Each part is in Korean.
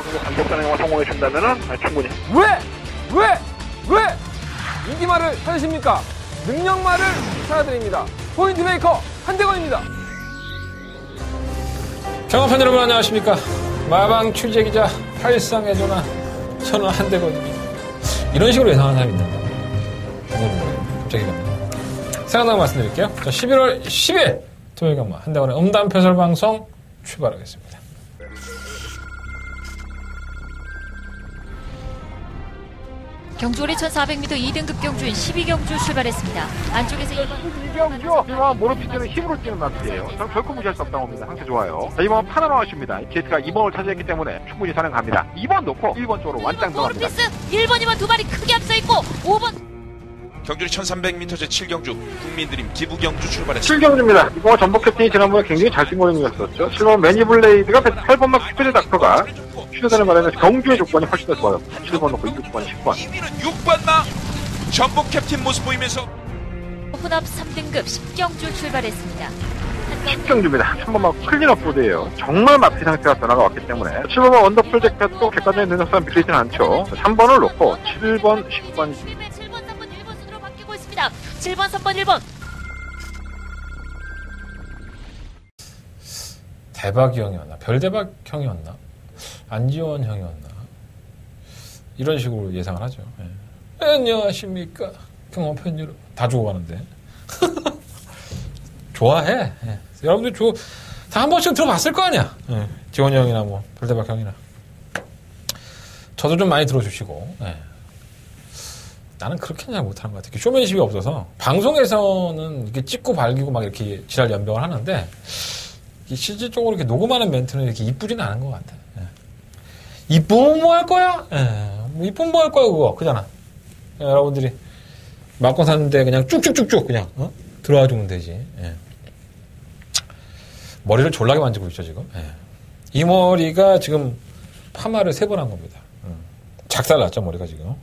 정도 강력한 행동을 성공해 준다면은 충분히. 왜 인기말을 찾으십니까? 능력말을 찾아드립니다. 포인트 메이커 한대건입니다. 경험팬 여러분 안녕하십니까? 마방 취재기자 팔상의 전화 저는 한대건입니다. 이런 식으로 예상하는 사람이 있는가? 오늘은 갑자기 갑니다. 생각나고 말씀드릴게요. 자, 11월 10일 토요일 경마 한대건의 음담패설 방송 출발하겠습니다. 경주올리 1400m 2등급 경주인 12경주 출발했습니다. 안쪽에서 2경주 모로피트는 힘으로 뛰는 마트예요. 저는 결코 무시할 수 없다고 봅니다. 상태 좋아요. 자, 2번 파나마우스입니다. 게이트가 2번을 차지했기 때문에 충분히 사냥 갑니다. 2번 놓고 1번 쪽으로 완장 들어갑니다. 모로피스 1번, 2번 두 마리 크게 앞서있고 5번 경주리 1300m 제7경주 국민드림 기부경주 출발했습니다. 7경주입니다. 이거 전복 캡틴이 지난번에 굉장히 잘 쓴 모닝이었었죠. 7번 매니블레이드가 8번만 스피드 닥터가 휴대전을 말하면 경주의 조건이 훨씬 더 좋아요. 7번 놓고 6번, 10번. 2위는 6번마 전복 캡틴 모습 보이면서 혼합 3등급 10경주 출발했습니다. 10경주입니다. 3번만 클린업 보드예요. 정말 마피 상태가 변화가 왔기 때문에 7번만 원더풀 잭팻도 객관적인 능력상 비틀리지는 않죠. 3번을 놓고 7번, 10번 7번, 3번, 1번 순으로 바뀌고 있습니다. 7번, 3번, 1번 대박이 형이었나? 별대박 형이었나? 안지원 형이었나? 이런 식으로 예상을 하죠. 예. 안녕하십니까? 경험팬 여러분. 다 죽어가는데. 좋아해. 예. 여러분들 다 한 번씩 들어봤을 거 아니야. 예. 지원이 형이나 뭐, 별대박 형이나. 저도 좀 많이 들어주시고. 예. 나는 그렇게 잘 못하는 것 같아. 쇼맨십이 없어서. 방송에서는 이렇게 찍고 발기고 막 이렇게 지랄 연병을 하는데, 실질적으로 이렇게 녹음하는 멘트는 이렇게 이쁘지는 않은 것 같아. 예. 이쁘면 뭐 할 거야? 예. 뭐 이쁘면 뭐 할 거야, 그거. 그잖아. 예, 여러분들이 맞고 사는데 그냥 쭉쭉쭉쭉 그냥, 들어와 주면 되지. 예. 머리를 졸라게 만지고 있죠, 지금. 예. 이 머리가 지금 파마를 3번 한 겁니다. 작살 났죠, 머리가 지금.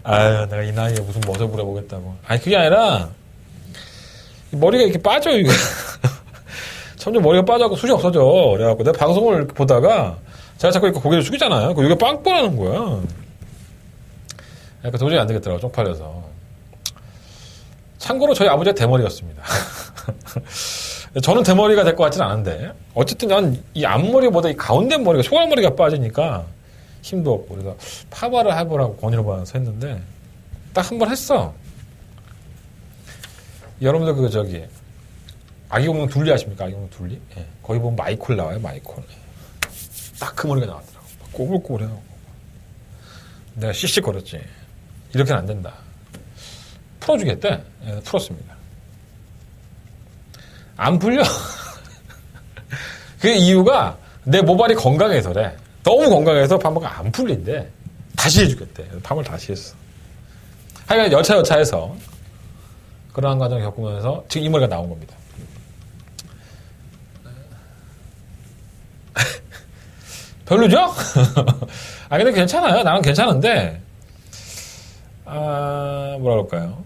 아유, 내가 이 나이에 무슨 멋을 부려보겠다고. 아니, 그게 아니라, 머리가 이렇게 빠져, 이거. 점점 머리가 빠져갖고 숱이 없어져. 그래갖고 내가 방송을 이렇게 보다가 제가 자꾸 이렇게 고개를 숙이잖아요. 이게 빵빵하는 거야. 그러니까 도저히 안 되겠더라고, 쪽팔려서. 참고로 저희 아버지가 대머리였습니다. 저는 대머리가 될 것 같지는 않은데. 어쨌든 난 이 앞머리보다 이 가운데 머리가, 소갈머리가 빠지니까 힘도 없고. 그래서 파마를 해보라고 권유를 받아서 했는데, 딱 한 번 했어. 여러분들 아기 공룡 둘리 아십니까? 아기 공룡 둘리? 예. 거기 보면 마이콜 나와요, 마이콜. 딱 그 머리가 나왔더라고. 꼬불꼬불해요. 내가 씩씩거렸지. 이렇게는 안 된다. 풀어주겠대. 예, 풀었습니다. 안 풀려. 그 이유가 내 모발이 건강해서래. 너무 건강해서 파마가 안 풀린대. 다시 해주겠대. 파마를 다시 했어. 하여간 여차여차해서 그러한 과정을 겪으면서 지금 이 머리가 나온 겁니다. 별로죠? 아, 근데 괜찮아요. 나는 괜찮은데, 뭐라 그럴까요?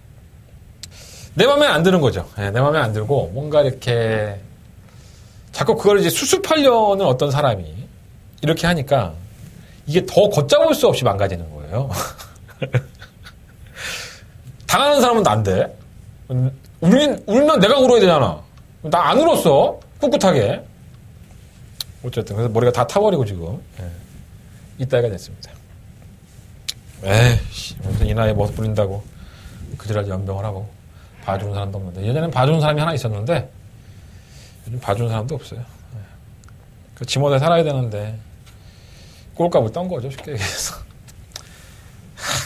내 맘에 안 드는 거죠. 네, 내 맘에 안 들고, 뭔가 이렇게, 자꾸 그걸 이제 수습하려는 어떤 사람이 이렇게 하니까, 이게 더 걷잡을 수 없이 망가지는 거예요. 당하는 사람은 난데, 울면 내가 울어야 되잖아. 나 안 울었어. 꿋꿋하게. 어쨌든 그래서 머리가 다 타버리고 지금 이따위가 됐습니다. 에이씨, 무슨 이 나이에 멋 부린다고 그지랄 연병을 하고 봐주는 사람도 없는데, 예전엔 봐주는 사람이 하나 있었는데 요즘 봐주는 사람도 없어요. 그 지모대 살아야 되는데 꼴값을 떤 거죠, 쉽게 얘기해서.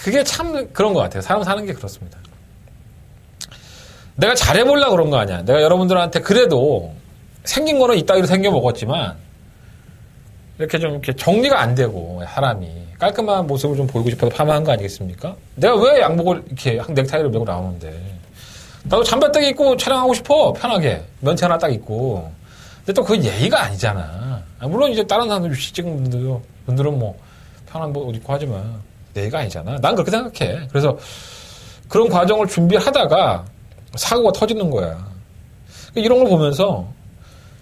그게 참 그런 것 같아요. 사람 사는 게 그렇습니다. 내가 잘해보려고 그런 거 아니야. 내가 여러분들한테 그래도 생긴 거는 이따위로 생겨 먹었지만 이렇게 좀 이렇게 정리가 안 되고 사람이 깔끔한 모습을 좀 보이고 싶어서 파마한 거 아니겠습니까? 내가 왜 양복을 이렇게 넥타이를 메고 나오는데, 나도 잠바딱 입고 촬영하고 싶어. 편하게 면체 하나 딱 입고. 근데 또 그건 예의가 아니잖아. 물론 이제 다른 사람들 찍은 분들은 뭐 편한 옷 입고 하지만 예의가 아니잖아. 난 그렇게 생각해. 그래서 그런 과정을 준비하다가 사고가 터지는 거야. 이런 걸 보면서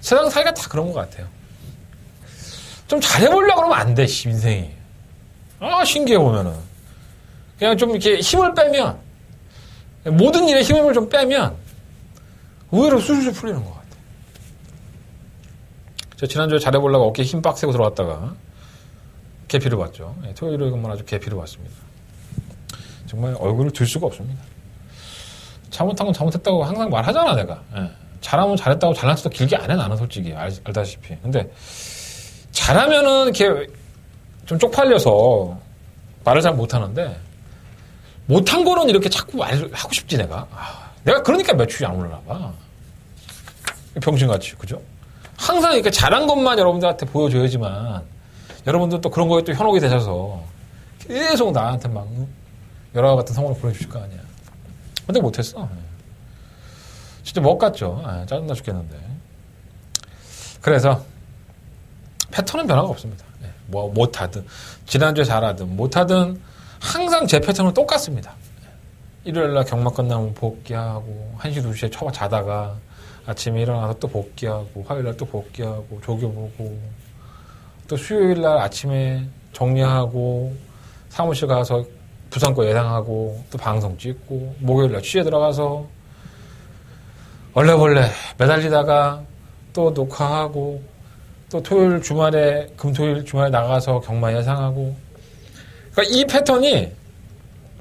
세상 사이가 다 그런 것 같아요. 좀 잘해보려고 그러면 안 돼, 인생이. 신기해 보면은. 그냥 좀 이렇게 힘을 빼면, 모든 일에 힘을 좀 빼면, 의외로 술술 풀리는 것 같아. 저 지난주에 잘해보려고 어깨에 힘 빡세고 들어왔다가, 계피를 봤죠. 토요일은 아주 계피를 봤습니다. 정말 얼굴을 들 수가 없습니다. 잘못한 건 잘못했다고 항상 말하잖아, 내가. 잘하면 잘했다고 잘난 척도 길게 안 해, 나는 솔직히. 알다시피. 근데, 잘하면은 이렇게 좀 쪽팔려서 말을 잘 못하는데, 못한 거는 이렇게 자꾸 말하고 싶지, 내가. 내가 그러니까 매출이 안 올라나 봐. 병신같이, 그죠? 항상 이렇게 잘한 것만 여러분들한테 보여줘야지만, 여러분들 또 그런 거에 또 현혹이 되셔서, 계속 나한테 막, 여러 같은 성원을 보내주실 거 아니야. 근데 못했어. 진짜 못 갔죠. 짜증나 죽겠는데. 그래서, 패턴은 변화가 없습니다. 뭐, 못하든, 지난주에 잘하든, 못하든, 항상 제 패턴은 똑같습니다. 일요일날 경마 끝나면 복귀하고, 1시, 2시에 자다가, 아침에 일어나서 또 복귀하고, 화요일날 또 복귀하고, 조교보고, 또 수요일날 아침에 정리하고, 사무실 가서 부산 거 예상하고, 또 방송 찍고, 목요일날 취재 들어가서, 얼레벌레 매달리다가, 또 녹화하고, 또 토요일 주말에, 금토일 주말에 나가서 경마 예상하고. 그러니까 이 패턴이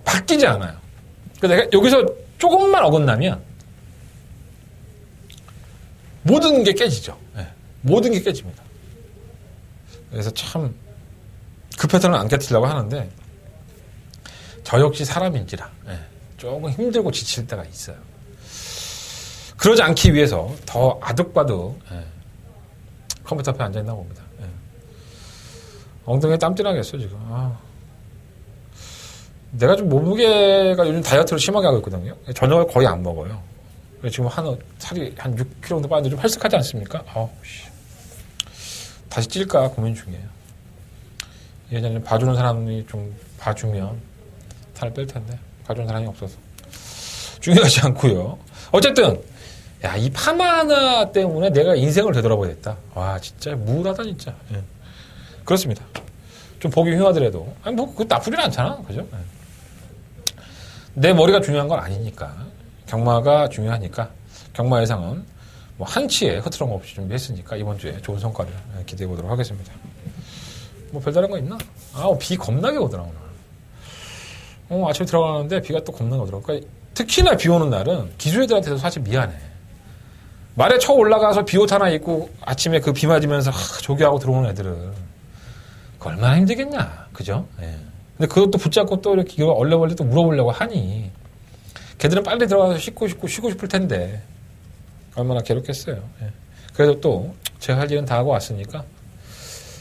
바뀌지 않아요. 그러니까 내가 여기서 조금만 어긋나면 모든 게 깨지죠. 모든 게 깨집니다. 그래서 참 그 패턴을 안 깨뜨리려고 하는데 저 역시 사람인지라 조금 힘들고 지칠 때가 있어요. 그러지 않기 위해서 더 아득바득 컴퓨터 앞에 앉아있나 봅니다. 엉덩이에 땀띠나겠어 지금. 내가 좀 몸무게가 요즘 다이어트를 심하게 하고 있거든요. 저녁을 거의 안 먹어요. 지금 살이 한 6kg 정도 빠졌는데 좀 헬스하지 않습니까? 다시 찔까 고민 중이에요. 예전에 봐주는 사람이 좀 봐주면 살을 뺄 텐데 봐주는 사람이 없어서 중요하지 않고요. 어쨌든 이 파마 하나 때문에 내가 인생을 되돌아보게 됐다. 와, 진짜 무하다 진짜. 그렇습니다. 좀 보기 흉하더라도 그 나쁘진 않잖아, 그죠? 내 머리가 중요한 건 아니니까. 경마가 중요하니까. 경마 예상은 뭐 한치의 흐트럼 없이 준비했으니까 이번 주에 좋은 성과를 기대해 보도록 하겠습니다. 뭐 별다른 거 있나? 비 겁나게 오더라 오늘. 아침에 들어가는데 비가 또 겁나게 오더라고. 그러니까 특히나 비 오는 날은 기수애들한테도 사실 미안해. 말에 쳐 올라가서 비옷 하나 입고 아침에 그 비 맞으면서 조교하고 들어오는 애들은 얼마나 힘들겠냐, 그죠? 근데 그것도 붙잡고 또 이렇게 얼레벌레 또 물어보려고 하니 걔들은 빨리 들어가서 쉬고 싶을 텐데 얼마나 괴롭겠어요. 그래도 또 제가 할 일은 다 하고 왔으니까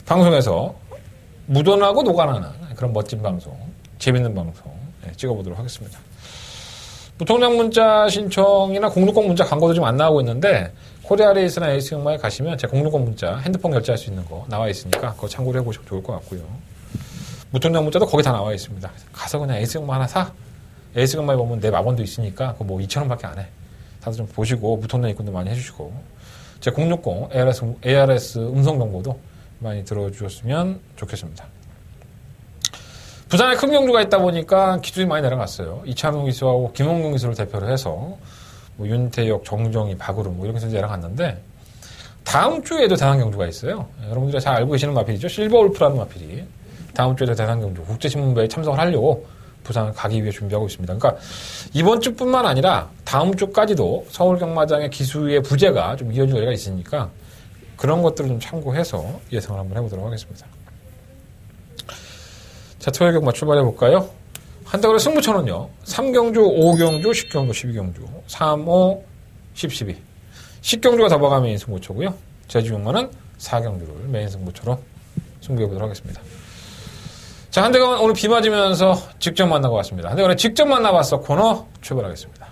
방송에서 묻어나고 녹아나는 그런 멋진 방송, 재밌는 방송 찍어보도록 하겠습니다. 무통장 문자 신청이나 060 문자 광고도 지금 안 나오고 있는데 코리아레이스나 에이스경마에 가시면 제 060 문자 핸드폰 결제할 수 있는 거 나와 있으니까 그거 참고를 해보시면 좋을 것 같고요. 무통장 문자도 거기 다 나와 있습니다. 가서 그냥 에이스경마 하나 사. 에이스경마에 보면 내 마번도 있으니까 그거 뭐 2,000원밖에 안 해. 다들 좀 보시고 무통장 입금도 많이 해주시고 제 060 ARS 음성 정보도 많이 들어주셨으면 좋겠습니다. 부산에 큰 경주가 있다 보니까 기술이 많이 내려갔어요. 이찬웅 기수하고 김홍근 기수를 대표로 해서 뭐 윤태혁, 정정희, 박으름 뭐 이런 기수들이 내려갔는데 다음 주에도 대상 경주가 있어요. 여러분들이 잘 알고 계시는 마필이죠. 실버울프라는 마필이 다음 주에도 대상 경주 국제신문배에 참석을 하려고 부산을 가기 위해 준비하고 있습니다. 그러니까 이번 주뿐만 아니라 다음 주까지도 서울경마장의 기수의 부재가 좀 이어질 여지가 있으니까 그런 것들을 좀 참고해서 예상을 한번 해보도록 하겠습니다. 자, 토요일 경마 출발해 볼까요? 한다그래 승부처는요. 3경주, 5경주, 10경주, 12경주, 3, 5, 10, 12. 10경주가 더버가 메인 승부처고요. 제주경마는 4경주를 메인 승부처로 승부해 보도록 하겠습니다. 자, 한대건 오늘 비 맞으면서 직접 만나고 왔습니다. 한대건의 직접 만나봤어 코너 출발하겠습니다.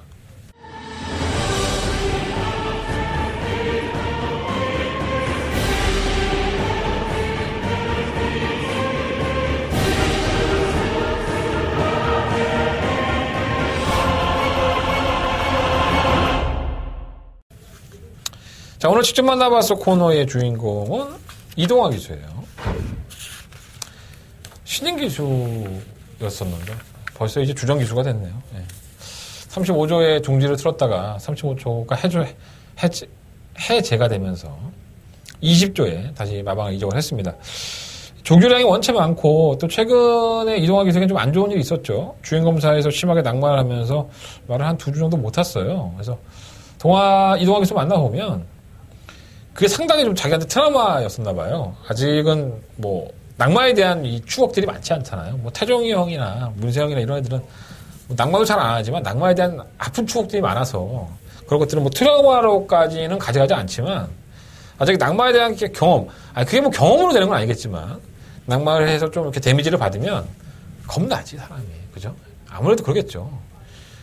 자, 오늘 직접 만나봤어 코너의 주인공은 이동화 기수예요. 신인 기수였었는데 벌써 이제 주전 기수가 됐네요. 예. 35조의 종지를 틀었다가 35조가 해제가 되면서 20조에 다시 마방을 이적을 했습니다. 조교량이 원체 많고 또 최근에 이동화 기수에게 좀 안 좋은 일이 있었죠. 주행검사에서 심하게 낙마를 하면서 말을 한 2주 정도 못 탔어요. 그래서 이동화 기수 만나보면 그게 상당히 좀 자기한테 트라우마였었나 봐요. 아직은 뭐 낙마에 대한 이 추억들이 많지 않잖아요. 뭐 태종이 형이나 문세영이나 이런 애들은 뭐 낙마도 잘 안 하지만 낙마에 대한 아픈 추억들이 많아서 그런 것들은 뭐 트라우마로까지는 가져가지 않지만 아직 낙마에 대한 경험, 그게 뭐 경험으로 되는 건 아니겠지만 낙마를 해서 좀 이렇게 데미지를 받으면 겁나지 사람이, 그죠? 아무래도 그러겠죠.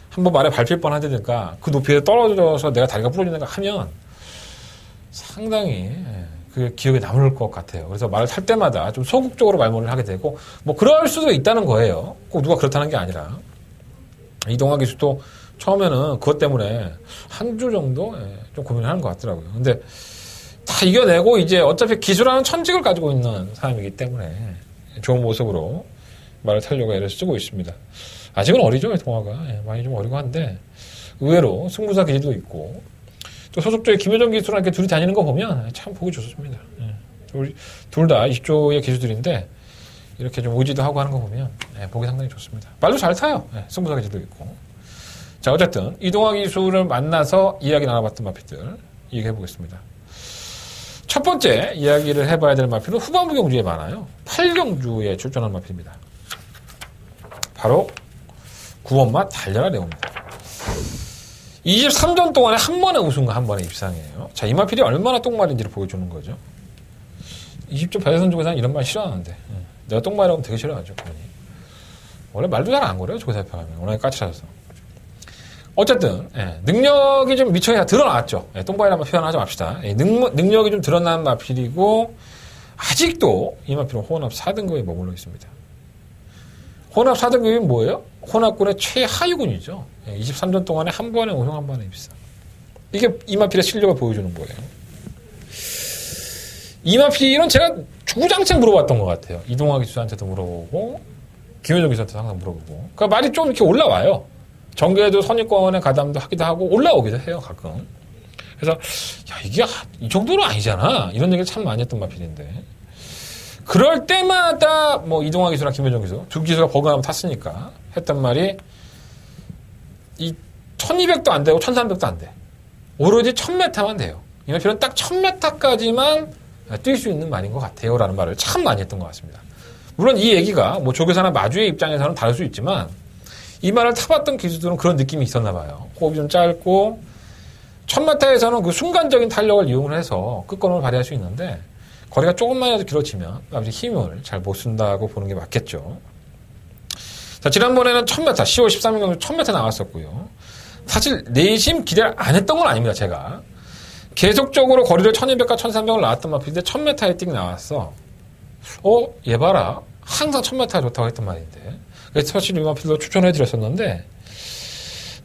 한번 말에 밟힐 뻔하다니까 그 높이에 떨어져서 내가 다리가 부러지는가 하면 상당히 그 기억에 남을 것 같아요. 그래서 말을 탈 때마다 좀 소극적으로 말문을 하게 되고 뭐 그럴 수도 있다는 거예요. 꼭 누가 그렇다는 게 아니라 이동화 기수도 처음에는 그것 때문에 한 주 정도 좀 고민을 하는 것 같더라고요. 근데 다 이겨내고 이제 어차피 기수라는 천직을 가지고 있는 사람이기 때문에 좋은 모습으로 말을 타려고 애를 쓰고 있습니다. 아직은 어리죠, 동화가. 많이 좀 어리고 한데 의외로 승부사 기질도 있고 또 소속조의 김효정 기수랑 이렇게 둘이 다니는 거 보면 참 보기 좋습니다. 둘 다 20조의 기수들인데 이렇게 좀 오지도 하고 하는 거 보면 보기 상당히 좋습니다. 말도 잘 타요. 승부사 기질도 있고. 자, 어쨌든 이동화 기수를 만나서 이야기 나눠봤던 마피들 얘기해 보겠습니다. 첫 번째 이야기를 해봐야 될 마피는 후반부 경주에 많아요. 8경주에 출전한 마피입니다. 바로 구원마 달려라 레오입니다. 23전 동안에 한 번에 우승과 한 번에 입상이에요. 자, 이 마필이 얼마나 똥말인지를 보여주는 거죠. 20조 배선 쪽에서는 이런 말 싫어하는데 내가 똥말이라고 하면 되게 싫어하죠. 그분이. 원래 말도 잘 안 거려요. 조사협회 하면. 워낙에 까칠해서. 어쨌든 능력이 좀 미천이 드러났죠. 똥바이라고 표현하지 맙시다. 능력이 좀 드러난 마필이고 아직도 이 마필은 혼합 4등급에 머물러 있습니다. 혼합 4등급이 뭐예요? 혼합군의 최하위군이죠. 23전 동안에 한 번에 우승 한 번에 입상. 이게 이 마필의 실력을 보여주는 거예요. 이 마필은 제가 주구장창 물어봤던 것 같아요. 이동화 기수한테도 물어보고 김효정 기수한테도 항상 물어보고. 그러니까 말이 좀 이렇게 올라와요. 정계에도 선입권에 가담도 하기도 하고 올라오기도 해요, 가끔. 그래서 야, 이게 이 정도는 아니잖아. 이런 얘기를 참 많이 했던 마필인데. 그럴 때마다 뭐 이동화 기수랑 김효정 기수 두 기수가 버그나면 탔으니까 했던 말이 이 1200도 안 되고 1300도 안 돼. 오로지 1000m만 돼요. 이 마필은 딱 1000m까지만 뛸 수 있는 말인 것 같아요. 라는 말을 참 많이 했던 것 같습니다. 물론 이 얘기가 뭐 조교사나 마주의 입장에서는 다를 수 있지만 이 말을 타봤던 기수들은 그런 느낌이 있었나 봐요. 호흡이 좀 짧고 1000m에서는 그 순간적인 탄력을 이용을 해서 끝권을 발휘할 수 있는데 거리가 조금만이라도 길어지면 아무리 힘을 잘 못 쓴다고 보는 게 맞겠죠. 자, 지난번에는 1000m, 10월 13일 경주 1000m 나왔었고요. 사실 내심 기대를 안 했던 건 아닙니다, 제가. 계속적으로 거리를 1200과 1300을 나왔던 마필인데 1000m에 띡 나왔어. 얘 봐라. 항상 1000m가 좋다고 했던 말인데. 그래서 사실 이 마필도 추천해드렸었는데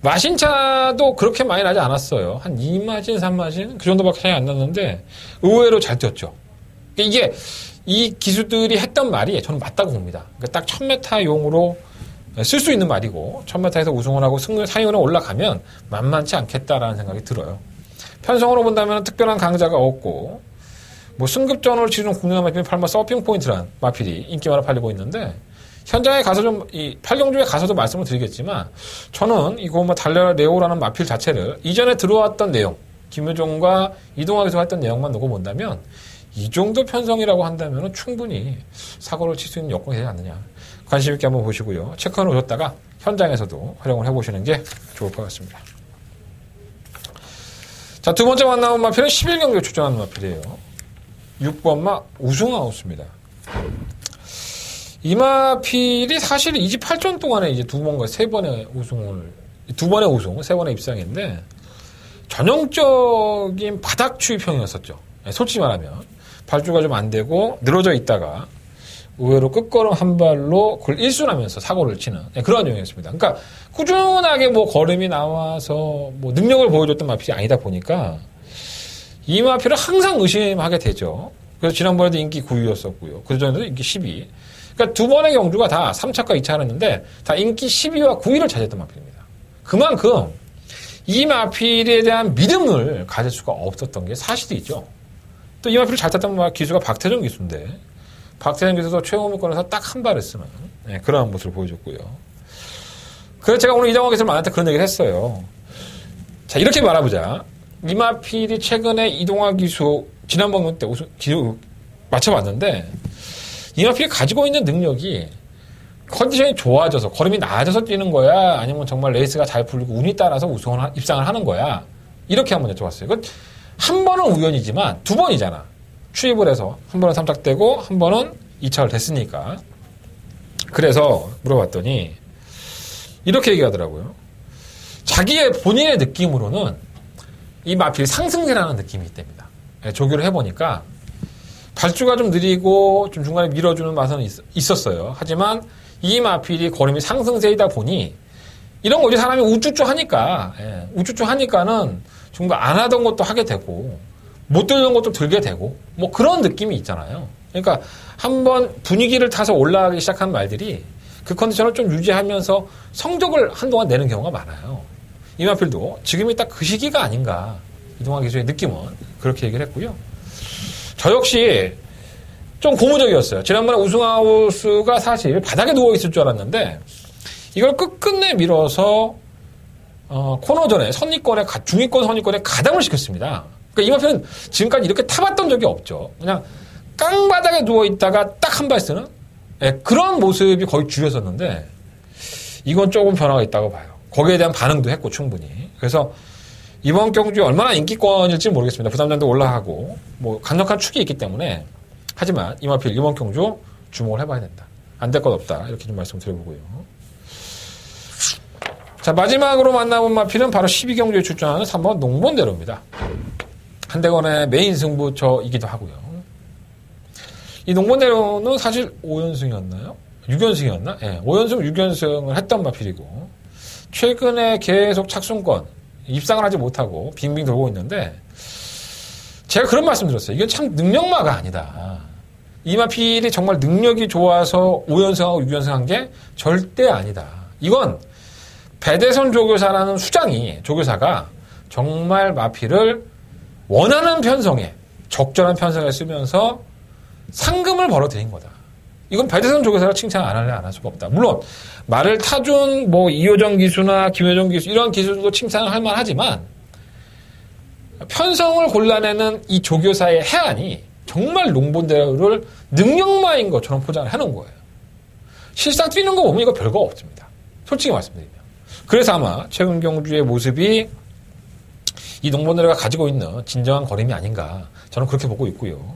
마신차도 그렇게 많이 나지 않았어요. 한 2마진, 3마진 그 정도밖에 차이 안 났는데 의외로 잘 뛰었죠. 이게 이 기수들이 했던 말이 저는 맞다고 봅니다. 그러니까 딱 1000m용으로 쓸 수 있는 말이고 1000m에서 우승을 하고 상위권에 올라가면 만만치 않겠다라는 생각이 들어요. 편성으로 본다면 특별한 강자가 없고 뭐 승급전을 치르는 국내 마필이 팔마 서핑 포인트란 마필이 인기마다 팔리고 있는데 현장에 가서 좀 이 8경주에 가서도 말씀을 드리겠지만 저는 이거 뭐 달려라 레오라는 마필 자체를 이전에 들어왔던 내용 김효정과 이동화 기수가 했던 내용만 놓고 본다면 이 정도 편성이라고 한다면 충분히 사고를 칠 수 있는 여건이 되지 않느냐. 관심 있게 한번 보시고요. 체크해 놓으셨다가 현장에서도 활용을 해보시는 게 좋을 것 같습니다. 자, 두 번째 만나본 마필은 11경기에 출전하는 마필이에요. 6번마 우승아웃입니다. 이 마필이 사실 28전 동안에 이제 두 번의 우승, 세 번의 입상인데 전형적인 바닥 추입형이었었죠. 솔직히 말하면 발주가 좀 안 되고 늘어져 있다가 의외로 끝걸음 한 발로 그걸 일순하면서 사고를 치는 그런 유형이었습니다. 그러니까 꾸준하게 뭐 걸음이 나와서 뭐 능력을 보여줬던 마필이 아니다 보니까 이 마필을 항상 의심하게 되죠. 그래서 지난번에도 인기 9위였었고요. 그 전에도 인기 10위. 그러니까 두 번의 경주가 다 3차과 2차 하였는데 다 인기 10위와 9위를 차지했던 마필입니다. 그만큼 이 마필에 대한 믿음을 가질 수가 없었던 게 사실이죠. 또 이 마필을 잘 탔던 기수가 박태정 기수인데 박태정 기수도 최고위권에서 딱 한 발을 쓰는 그런 모습을 보여줬고요. 그래서 제가 오늘 이정화 기수를 만날 때 그런 얘기를 했어요. 자, 이렇게 말해보자. 이 마필이 최근에 이동화 기수 지난번 때 기수 맞춰봤는데 이 마필이 가지고 있는 능력이 컨디션이 좋아져서 걸음이 나아져서 뛰는 거야? 아니면 정말 레이스가 잘 풀리고 운이 따라서 입상을 하는 거야? 이렇게 한번 여쭤봤어요. 한 번은 우연이지만 두 번이잖아. 추입을 해서 한 번은 3착되고 한 번은 2착을 됐으니까. 그래서 물어봤더니 이렇게 얘기하더라고요. 자기의 본인의 느낌으로는 이 마필이 상승세라는 느낌이 있답니다. 조교를 해보니까 발주가 좀 느리고 좀 중간에 밀어주는 맛은 있었어요. 하지만 이 마필이 걸음이 상승세이다 보니 이런 거지 사람이 우쭈쭈 하니까 우쭈쭈 하니까는 정말 안 하던 것도 하게 되고 못 들던 것도 들게 되고 뭐 그런 느낌이 있잖아요. 그러니까 한번 분위기를 타서 올라가기 시작한 말들이 그 컨디션을 좀 유지하면서 성적을 한동안 내는 경우가 많아요. 이 마필도 지금이 딱 그 시기가 아닌가 이동화 기수의 느낌은 그렇게 얘기를 했고요. 저 역시 좀 고무적이었어요. 지난번에 우승아웃수가 사실 바닥에 누워있을 줄 알았는데 이걸 끝끝내 밀어서 코너전에 중위권 선위권에 가담을 시켰습니다. 그러니까 이 마필은 지금까지 이렇게 타봤던 적이 없죠. 그냥 깡바닥에 누워있다가 딱 한 발 쓰는 그런 모습이 거의 주였었는데 이건 조금 변화가 있다고 봐요. 거기에 대한 반응도 했고 충분히. 그래서 이번 경주에 얼마나 인기권일지 모르겠습니다. 부담장도 올라가고 뭐 강력한 축이 있기 때문에 하지만 이 마필 이번 경주 주목을 해봐야 된다. 안 될 것 없다. 이렇게 좀 말씀 드려보고요. 자, 마지막으로 만나본 마필은 바로 12경주에 출전하는 3번 농본대로입니다. 한대건의 메인 승부처이기도 하고요. 이 농본대로는 사실 5연승이었나요? 6연승이었나? 예, 5연승, 6연승을 했던 마필이고 최근에 계속 착순권 입상을 하지 못하고 빙빙 돌고 있는데 제가 그런 말씀 드렸어요. 이게 참 능력마가 아니다. 이 마필이 정말 능력이 좋아서 5연승하고 6연승한 게 절대 아니다. 이건 배대선 조교사라는 조교사가 정말 마필을 원하는 편성에 적절한 편성에 쓰면서 상금을 벌어들인 거다. 이건 배대선 조교사가 칭찬 안 할 수가 없다. 물론 말을 타준 이효정 기수나 김효정 기수 이런 기수도 칭찬을 할 만하지만 편성을 골라내는 이 조교사의 해안이 정말 농본대로를 능력마인 것처럼 포장을 해놓은 거예요. 실상 뛰는 거 보면 이거 별거 없습니다. 솔직히 말씀드리면. 그래서 아마 최근 경주의 모습이 이 농본대로가 가지고 있는 진정한 걸음이 아닌가 저는 그렇게 보고 있고요.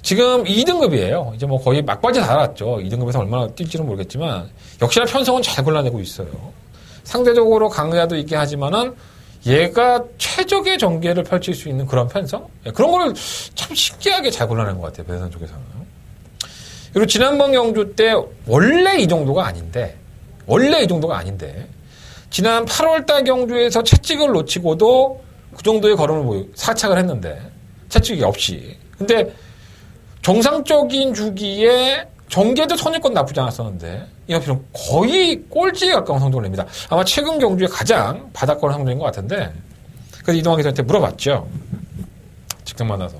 지금 2등급이에요. 이제 거의 막바지 달았죠. 2등급에서 얼마나 뛸지는 모르겠지만 역시나 편성은 잘 골라내고 있어요. 상대적으로 강야도 있게 하지만은 얘가 최적의 전개를 펼칠 수 있는 그런 편성? 그런 거를 참 신기하게 잘 골라낸 것 같아요. 배선 쪽에서는. 그리고 지난번 경주 때 원래 이 정도가 아닌데 지난 8월달 경주에서 채찍을 놓치고도 그 정도의 걸음을 4착을 했는데 채찍이 없이. 근데 정상적인 주기에 전개도 선입권 나쁘지 않았었는데 이 마필은 거의 꼴찌에 가까운 성적을 냅니다. 아마 최근 경주에 가장 바닥권 성적인 것 같은데 그래서 이동환 기자한테 물어봤죠. 직접 만나서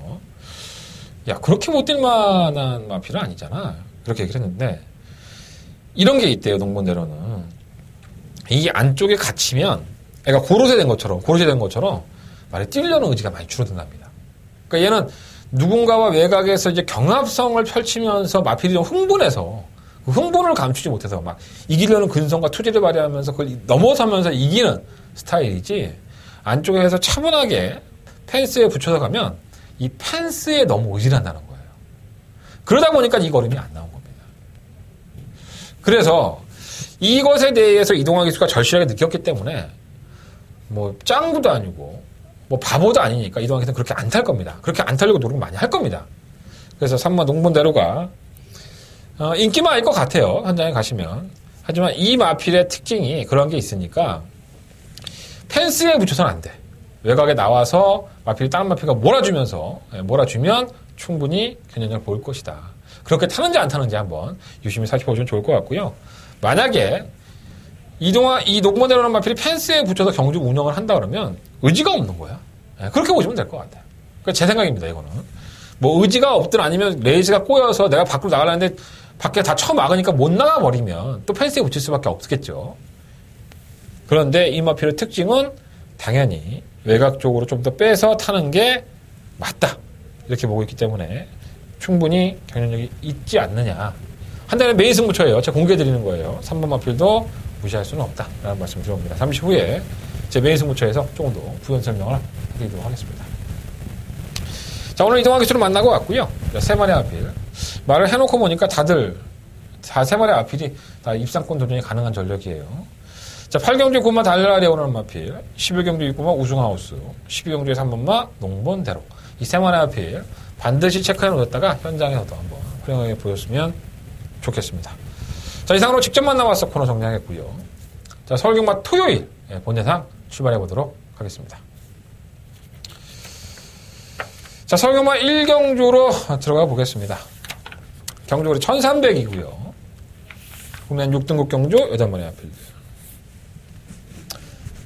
야 그렇게 못 뛸 만한 마필은 아니잖아. 그렇게 얘기를 했는데 이런 게 있대요. 농본대로는 이 안쪽에 갇히면 애가 고로쇠 된 것처럼 말에 뛰려는 의지가 많이 줄어든답니다. 그러니까 얘는 누군가와 외곽에서 이제 경합성을 펼치면서 마필이 좀 흥분해서 그 흥분을 감추지 못해서 막 이기려는 근성과 투지를 발휘하면서 그걸 넘어서면서 이기는 스타일이지 안쪽에서 차분하게 펜스에 붙여서 가면 이 펜스에 너무 의지한다는 거예요. 그러다 보니까 이 걸음이 안 나온 겁니다. 그래서 이것에 대해서 이동환 기수가 절실하게 느꼈기 때문에 짱구도 아니고 바보도 아니니까 이동환 기수는 그렇게 안 탈 겁니다. 그렇게 안 타려고 노력 많이 할 겁니다. 그래서 3번 농본대로가 인기만일 것 같아요. 현장에 가시면. 하지만 이 마필의 특징이 그런 게 있으니까 펜스에 붙여서는 안 돼. 외곽에 나와서 마필이 다른 마필과 몰아주면 충분히 견연을 보일 것이다. 그렇게 타는지 안 타는지 한번 유심히 살펴보시면 좋을 것 같고요. 만약에 이동안 이 녹모델로라는 마필이 펜스에 붙여서 경주 운영을 한다 그러면 의지가 없는 거야. 네, 그렇게 보시면 될 것 같아요. 그러니까 제 생각입니다, 이거는. 뭐 의지가 없든 아니면 레이스가 꼬여서 내가 밖으로 나가려는데 밖에 다 쳐막으니까 못 나가버리면 또 펜스에 붙일 수밖에 없겠죠. 그런데 이 마필의 특징은 당연히 외곽 쪽으로 좀 더 빼서 타는 게 맞다. 이렇게 보고 있기 때문에 충분히 경쟁력이 있지 않느냐. 한다면 메인 승부처예요. 제가 공개해드리는 거예요. 3번 마필도 무시할 수는 없다. 라는 말씀 드립니다. 잠시 후에 제 메인 승부처에서 조금 더 부연 설명을 드리도록 하겠습니다. 자, 오늘 이동환 기수를 만나고 왔고요. 세 마리 아필. 말을 해놓고 보니까 다들 세 마리 아필이 다 입상권 도전이 가능한 전력이에요. 자, 8경주에 9마 달라리아 오르는 마필, 11경주에 6마 우승하우스, 12경주에 3번마 농본대로. 이 세 마리 아필 반드시 체크해 놓았다가 현장에서도 한번 훌륭하게 보였으면 좋겠습니다. 자, 이상으로 직접 만나봤어 코너 정리하겠고요. 자, 서울경마 토요일 본예상 출발해 보도록 하겠습니다. 자, 서울경마 1경주로 들어가 보겠습니다. 경주거리 1300이고요. 국내 6등급 경주 8마리 앞필드.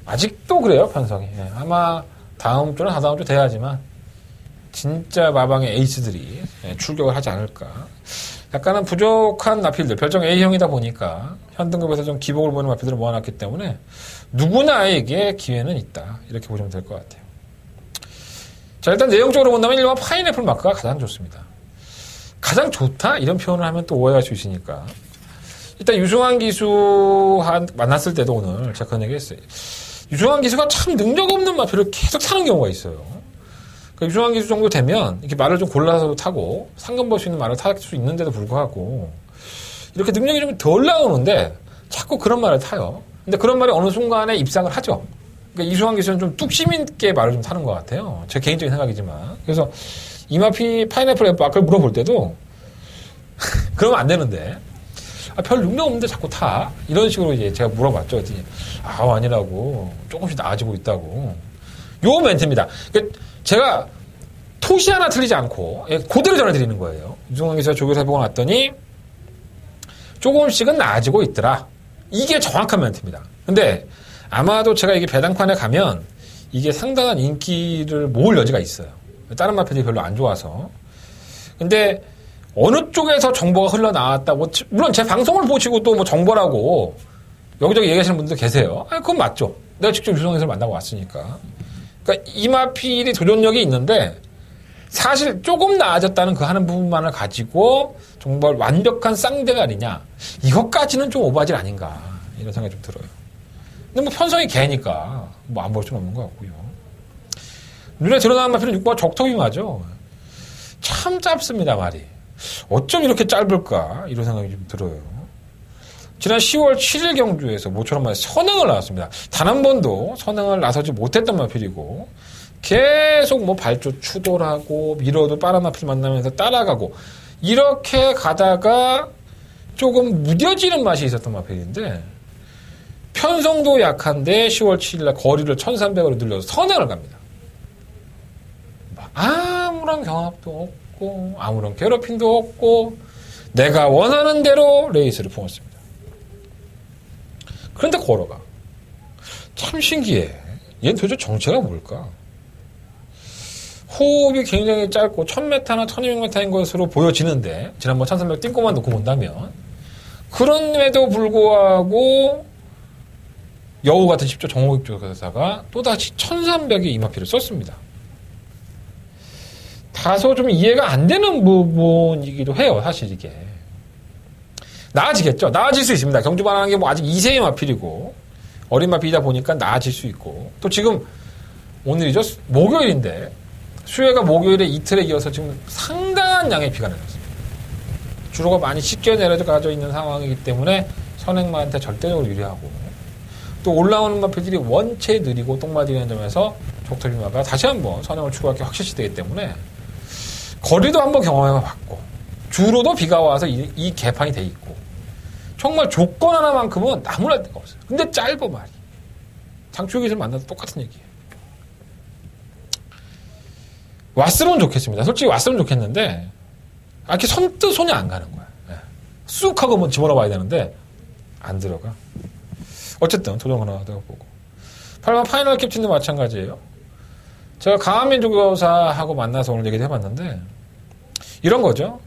아직도 그래요, 편성이. 아마 다음 주나 다다음 주 돼야지만 진짜 마방의 에이스들이 출격을 하지 않을까. 약간은 부족한 마필들, 별정 A형이다 보니까 현등급에서 좀 기복을 보는 마필들을 모아놨기 때문에 누구나에게 기회는 있다. 이렇게 보시면 될 것 같아요. 자, 일단 내용적으로 본다면 1번 파인애플 마크가 가장 좋습니다. 가장 좋다? 이런 표현을 하면 또 오해할 수 있으니까. 일단 유승환 기수 만났을 때도 오늘 제가 그런 얘기 했어요. 유승환 기수가 참 능력 없는 마필을 계속 타는 경우가 있어요. 그러니까 유승환 기수 정도 되면 이렇게 말을 좀 골라서 타고 상금 벌 수 있는 말을 탈 수 있는데도 불구하고 이렇게 능력이 좀 덜 나오는데 자꾸 그런 말을 타요. 근데 그런 말이 어느 순간에 입상을 하죠. 그러니까 이수환 기수는 좀 뚝심 있게 말을 좀 타는 것 같아요. 제 개인적인 생각이지만. 그래서 이마피 파인애플 마크를 물어볼 때도 그러면 안 되는데 별 능력 없는데 자꾸 타. 이런 식으로 이제 제가 물어봤죠. 그랬더니 아니라고. 조금씩 나아지고 있다고. 요 멘트입니다. 그러니까 제가 토시 하나 틀리지 않고 그대로 전해드리는 거예요. 유승환 기수가 조교사 해보고 났더니 조금씩은 나아지고 있더라. 이게 정확한 멘트입니다. 근데 아마도 제가 이게 배당판에 가면 이게 상당한 인기를 모을 여지가 있어요. 다른 마필이 별로 안 좋아서. 근데 어느 쪽에서 정보가 흘러나왔다고, 물론 제 방송을 보시고 또 뭐 정보라고 여기저기 얘기하시는 분들도 계세요. 그건 맞죠. 내가 직접 유승환 기수를 만나고 왔으니까. 그러니까 이 마필이 도전력이 있는데 사실 조금 나아졌다는 그 하는 부분만을 가지고 정말 완벽한 쌍대가리냐, 이것까지는 좀 오바질 아닌가 이런 생각이 좀 들어요. 근데 뭐 편성이 개니까 뭐 안 볼 수는 없는 것 같고요. 눈에 드러나는 마필은 6번 적토기마죠. 참 짧습니다, 말이. 어쩜 이렇게 짧을까 이런 생각이 좀 들어요. 지난 10월 7일 경주에서 모처럼 만에 선행을 나왔습니다. 단 한 번도 선행을 나서지 못했던 마필이고 계속 뭐 발조 추돌하고 밀어도 빠른 마필 만나면서 따라가고 이렇게 가다가 조금 무뎌지는 맛이 있었던 마필인데 편성도 약한데 10월 7일날 거리를 1300으로 늘려서 선행을 갑니다. 아무런 경합도 없고 아무런 괴롭힘도 없고 내가 원하는 대로 레이스를 품었습니다. 그런데 걸어가. 참 신기해. 얘는 도대체 정체가 뭘까? 호흡이 굉장히 짧고 1000m나 1200m인 것으로 보여지는데 지난번 1300 띵꼬만 놓고 본다면 그럼에도 불구하고 여우 같은 10조 정호익 조사가 또다시 1300의 이마피를 썼습니다. 다소 좀 이해가 안 되는 부분이기도 해요. 사실 이게. 나아지겠죠. 나아질 수 있습니다. 경주반하는 게 뭐 아직 2세의 마필이고 어린 마필이다 보니까 나아질 수 있고 또 지금 오늘이죠. 목요일인데 수요일과 목요일에 이틀에 이어서 지금 상당한 양의 비가 내렸습니다. 주로가 많이 쉽게 내려져 있는 상황이기 때문에 선행마한테 절대적으로 유리하고 또 올라오는 마필들이 원체 느리고 똥마디는 점에서 적토비마가 다시 한번 선행을 추구할 게 확실시 되기 때문에 거리도 한번 경험해봤고 주로도 비가 와서 이 개판이 돼 있고 정말 조건 하나만큼은 나무랄 데가 없어요. 근데 짧어 말이. 장초기술 만나도 똑같은 얘기예요. 왔으면 좋겠습니다. 솔직히 왔으면 좋겠는데 이렇게 선뜻 손이 안 가는 거야. 예. 쑥 하고 뭐 집어넣어 봐야 되는데, 안 들어가. 어쨌든, 도전 하나도 보고. 8번 파이널 캡틴도 마찬가지예요. 제가 강한민족교사하고 만나서 오늘 얘기를 해봤는데, 이런 거죠.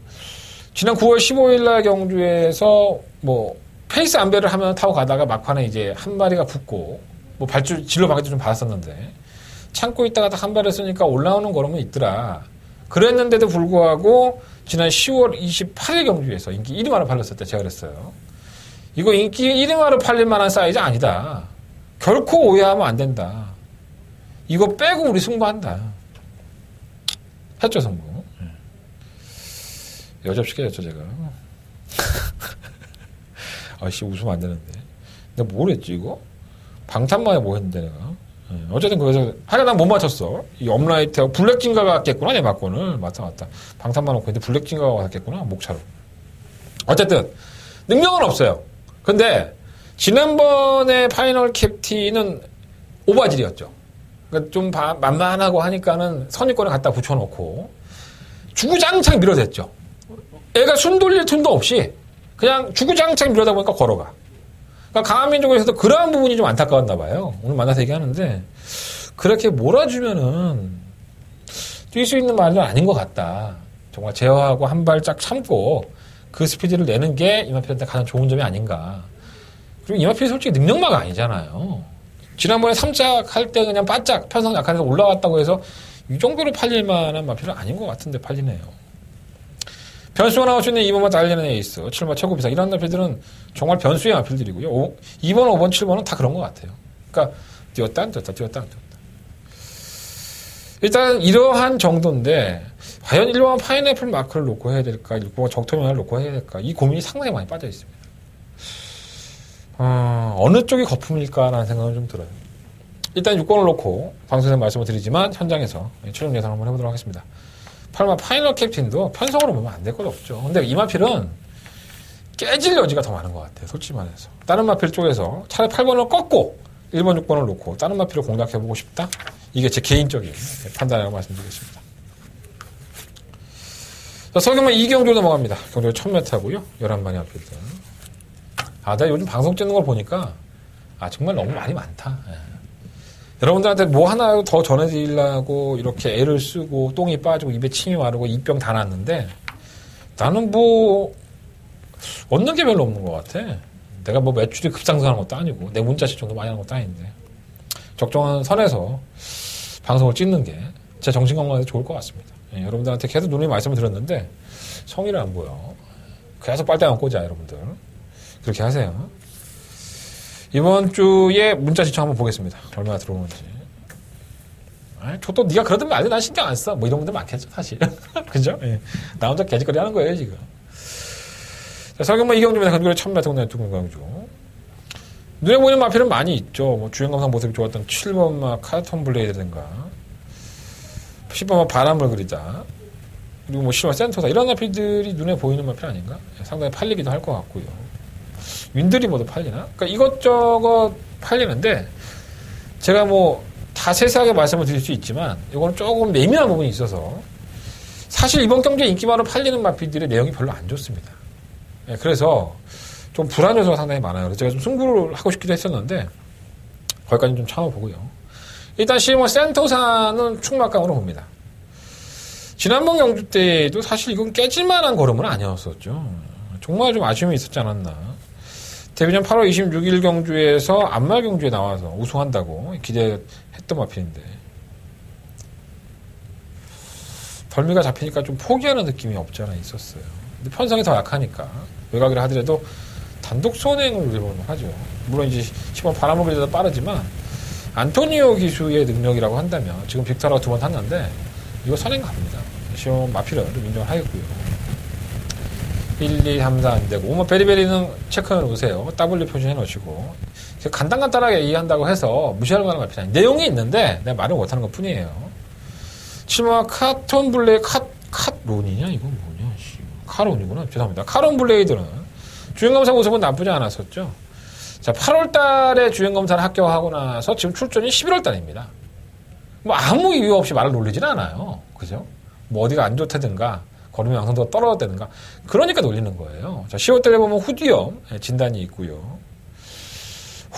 지난 9월 15일 날 경주에서 뭐, 페이스 안배를 하면 타고 가다가 막판에 이제 한 마리가 붙고, 뭐 진로 방해도 좀 받았었는데, 참고 있다가 딱 한 발을 쓰니까 올라오는 걸음은 있더라. 그랬는데도 불구하고, 지난 10월 28일 경주에서 인기 1위마로 팔렸을 때 제가 그랬어요. 이거 인기 1위마로 팔릴 만한 사이즈 아니다. 결코 오해하면 안 된다. 이거 빼고 우리 승부한다. 했죠, 승부. 여접시켜줬죠, 제가. 아씨, 웃으면 안 되는데. 내가 뭘 했지, 이거? 방탄만에 뭐 했는데, 내가. 어쨌든 그래서, 하여간 난 못 맞췄어. 이 업라이트하고 블랙진가가 갔겠구나, 내 맞고는. 맞다. 방탄만 놓고 했는데 블랙진가가 갔겠구나, 목차로. 어쨌든, 능력은 없어요. 근데, 지난번에 파이널 캡틴은 오바질이었죠. 그러니까 좀 만만하고 하니까는 선입권을 갖다 붙여놓고, 주구장창 밀어댔죠. 애가 숨 돌릴 틈도 없이, 그냥 주구장창 밀어다 보니까 걸어가. 그러니까 강한민족에서도 그러한 부분이 좀 안타까웠나 봐요. 오늘 만나서 얘기하는데 그렇게 몰아주면은 뛸 수 있는 말은 아닌 것 같다. 정말 제어하고 한 발짝 참고 그 스피드를 내는 게 이마필한테 가장 좋은 점이 아닌가. 그리고 이마필이 솔직히 능력마가 아니잖아요. 지난번에 3짝 할 때 그냥 바짝 편성 약한에서 올라왔다고 해서 이 정도로 팔릴 만한 마필은 아닌 것 같은데 팔리네요. 변수가 나올 수 있는 2번만 달리는 에이스, 7번 최고 비상. 이런 마필들은 정말 변수의 마필들이고요. 2번, 5번, 7번은 다 그런 것 같아요. 그러니까 뛰었다 안 뛰었다. 일단 이러한 정도인데 과연 1번 파인애플 마크를 놓고 해야 될까, 6번 적토명을 놓고 해야 될까, 이 고민이 상당히 많이 빠져 있습니다. 어느 쪽이 거품일까라는 생각은 좀 들어요. 일단 6번을 놓고 방송에서 말씀을 드리지만 현장에서 최종 예상을 한번 해보도록 하겠습니다. 8번 파이널 캡틴도 편성으로 보면 안 될 것 없죠. 근데 이 마필은 깨질 여지가 더 많은 것 같아요. 솔직히 말해서. 다른 마필 쪽에서 차라리 8번을 꺾고 1번, 6번을 놓고 다른 마필을 공략해보고 싶다? 이게 제 개인적인 판단이라고 말씀드리겠습니다. 자, 서경만 2경주 넘어갑니다. 경주 1000m고요. 11마리 마필들. 내가 요즘 방송 찍는 걸 보니까 정말 너무 말이 많다. 여러분들한테 뭐 하나 더 전해드리려고 이렇게 애를 쓰고 똥이 빠지고 입에 침이 마르고 입병 다 났는데 나는 뭐 얻는 게 별로 없는 것 같아. 내가 뭐 매출이 급상승하는 것도 아니고 내 문자씩 정도 많이 하는 것도 아닌데 적정한 선에서 방송을 찍는 게 제 정신건강에 좋을 것 같습니다. 여러분들한테 계속 누누이 말씀을 드렸는데 성의를 안 보여. 계속 빨대만 꽂아 여러분들. 그렇게 하세요. 이번 주에 문자 신청 한번 보겠습니다. 얼마나 들어오는지. 또 네가 그러든 말든 난 신경 안 써. 뭐 이런 분들 많겠죠, 사실. 그죠? 예. 나 혼자 개짓거리 하는 거예요, 지금. 자, 서경만 이경주입니다. 근거리 1000m 공략 두근강주. 눈에 보이는 마필은 많이 있죠. 뭐 주행감상 모습이 좋았던 7번마 카톤 블레이드든가 10번마 바람을 그리다. 그리고 뭐 10번마 센터다. 이런 마필들이 눈에 보이는 마필 아닌가? 상당히 팔리기도 할 것 같고요. 윈들이 모두 팔리나? 그러니까 이것저것 팔리는데 제가 뭐 다 세세하게 말씀을 드릴 수 있지만 이거는 조금 예민한 부분이 있어서 사실 이번 경기에 인기만으로 팔리는 마필들의 내용이 별로 안 좋습니다. 그래서 좀 불안 요소가 상당히 많아요. 그래서 제가 좀 승부를 하고 싶기도 했었는데 거기까지 좀 참아보고요. 일단 실버 센터사는 충막강으로 봅니다. 지난번 경주 때도 사실 이건 깨질만한 걸음은 아니었었죠. 정말 좀 아쉬움이 있었지 않았나. 데뷔전 8월 26일 경주에서 안말 경주에 나와서 우승한다고 기대했던 마필인데 덜미가 잡히니까 좀 포기하는 느낌이 없지 않아 있었어요. 근데 편성이 더 약하니까 외곽이라 하더라도 단독 선행을 우리로는 하죠. 물론 이제 10번 바람을 그리다 빠르지만 안토니오 기수의 능력이라고 한다면 지금 빅터라가 2번 탔는데 이거 선행 갑니다. 10번 마필을 좀 인정을 하겠고요. 1, 2, 3, 4 안 되고, 뭐, 베리베리는 체크해 놓으세요. W 표시해 놓으시고. 간단하게 이해한다고 해서 무시할 만한 마필이 아니에요. 내용이 있는데, 내가 말을 못하는 것 뿐이에요. 7번 카톤 블레이드, 카론이냐? 이건 뭐냐? 카론이구나. 죄송합니다. 카론 블레이드는 주행검사 모습은 나쁘지 않았었죠. 자, 8월 달에 주행검사를 합격하고 나서 지금 출전이 11월 달입니다. 뭐, 아무 이유 없이 말을 놀리진 않아요. 그죠? 뭐, 어디가 안 좋다든가, 걸으면 양성도가 떨어졌다든가. 그러니까 놀리는 거예요. 자, 10월달에 보면 후두염 진단이 있고요.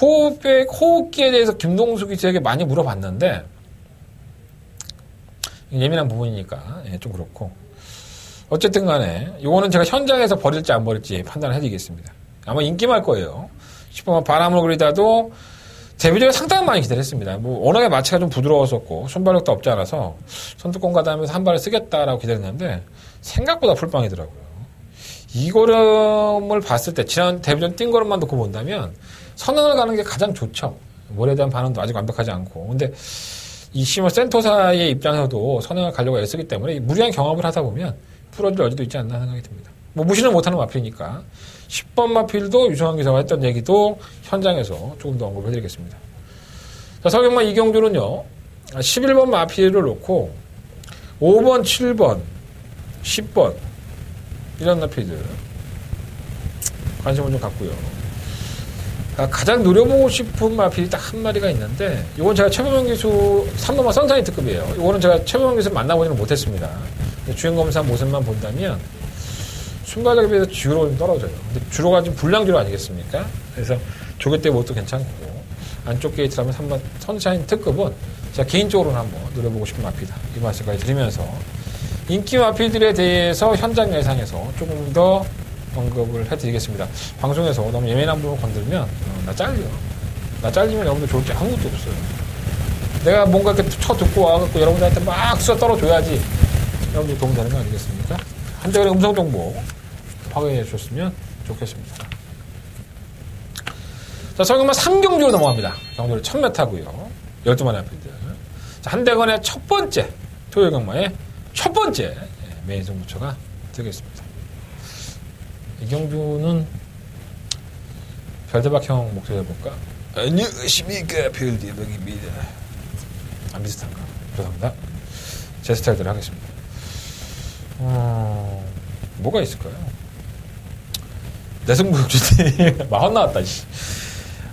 호흡기에 대해서 김동수 기자에게 많이 물어봤는데, 예민한 부분이니까 좀 그렇고. 어쨌든 간에 이거는 제가 현장에서 버릴지 안 버릴지 판단을 해드리겠습니다. 아마 인기말 거예요. 싶으면 바람을 그리다도 데뷔전에 상당히 많이 기대했습니다. 뭐 워낙에 마취가 좀 부드러웠었고 순발력도 없지 않아서 선두권 가다하면서 한 발을 쓰겠다라고 기대했는데 생각보다 풀빵이더라고요. 이 걸음을 봤을 때 지난 데뷔전 뛴 걸음만 놓고 본다면 선언을 가는 게 가장 좋죠. 몰에 대한 반응도 아직 완벽하지 않고. 근데 이 시머 센토사의 입장에서도 선언을 가려고 애쓰기 때문에 무리한 경험을 하다 보면 풀어질 여지도 있지 않나 생각이 듭니다. 뭐 무시는 못하는 마필이니까 10번 마필도 유성환 기자가 했던 얘기도 현장에서 조금 더 언급을 해드리겠습니다. 자, 서경만 이경주는요 11번 마필을 놓고 5번, 7번, 10번 이런 마필들 관심을 좀 갖고요. 가장 노려보고 싶은 마필이 딱 한 마리가 있는데 이건 제가 최범영 기수 3번마 선사이트급이에요. 이거는 제가 최범영 기수 만나보지는 못했습니다. 주행검사 모습만 본다면 순발력에 비해서 주로가 좀 떨어져요. 근데 주로가 지금 불량주로 아니겠습니까? 그래서 조개 모습도 괜찮고 안쪽 게이트라면 3번 선샤인 특급은 제가 개인적으로는 한번 노려보고 싶은 마필이다. 이 말씀까지 드리면서 인기 마필들에 대해서 현장 예상에서 조금 더 언급을 해드리겠습니다. 방송에서 너무 예민한 부분 건들면 나 잘려. 나 잘리면 여러분들 좋을 게 아무것도 없어요. 내가 뭔가 이렇게 쳐듣고 와갖고 여러분들한테 막 쏘아 떨어줘야지 여러분들 도움되는 거 아니겠습니까? 한대간의 음성정보 확인해 주셨으면 좋겠습니다. 자, 서경만 3경주로 넘어갑니다. 경주를 1000m고요. 12마리 앞인데. 자, 한대건의 첫 번째, 토요일 경마의 첫 번째 메인 승부처가 되겠습니다. 이 경주는 별대박형 목소리 해볼까? 안녕하십니까, 별대박입니다. 안 비슷한가? 죄송합니다. 제 스타일대로 하겠습니다. 뭐가 있을까요? 내승부욕주대 마흔 나왔다, 씨.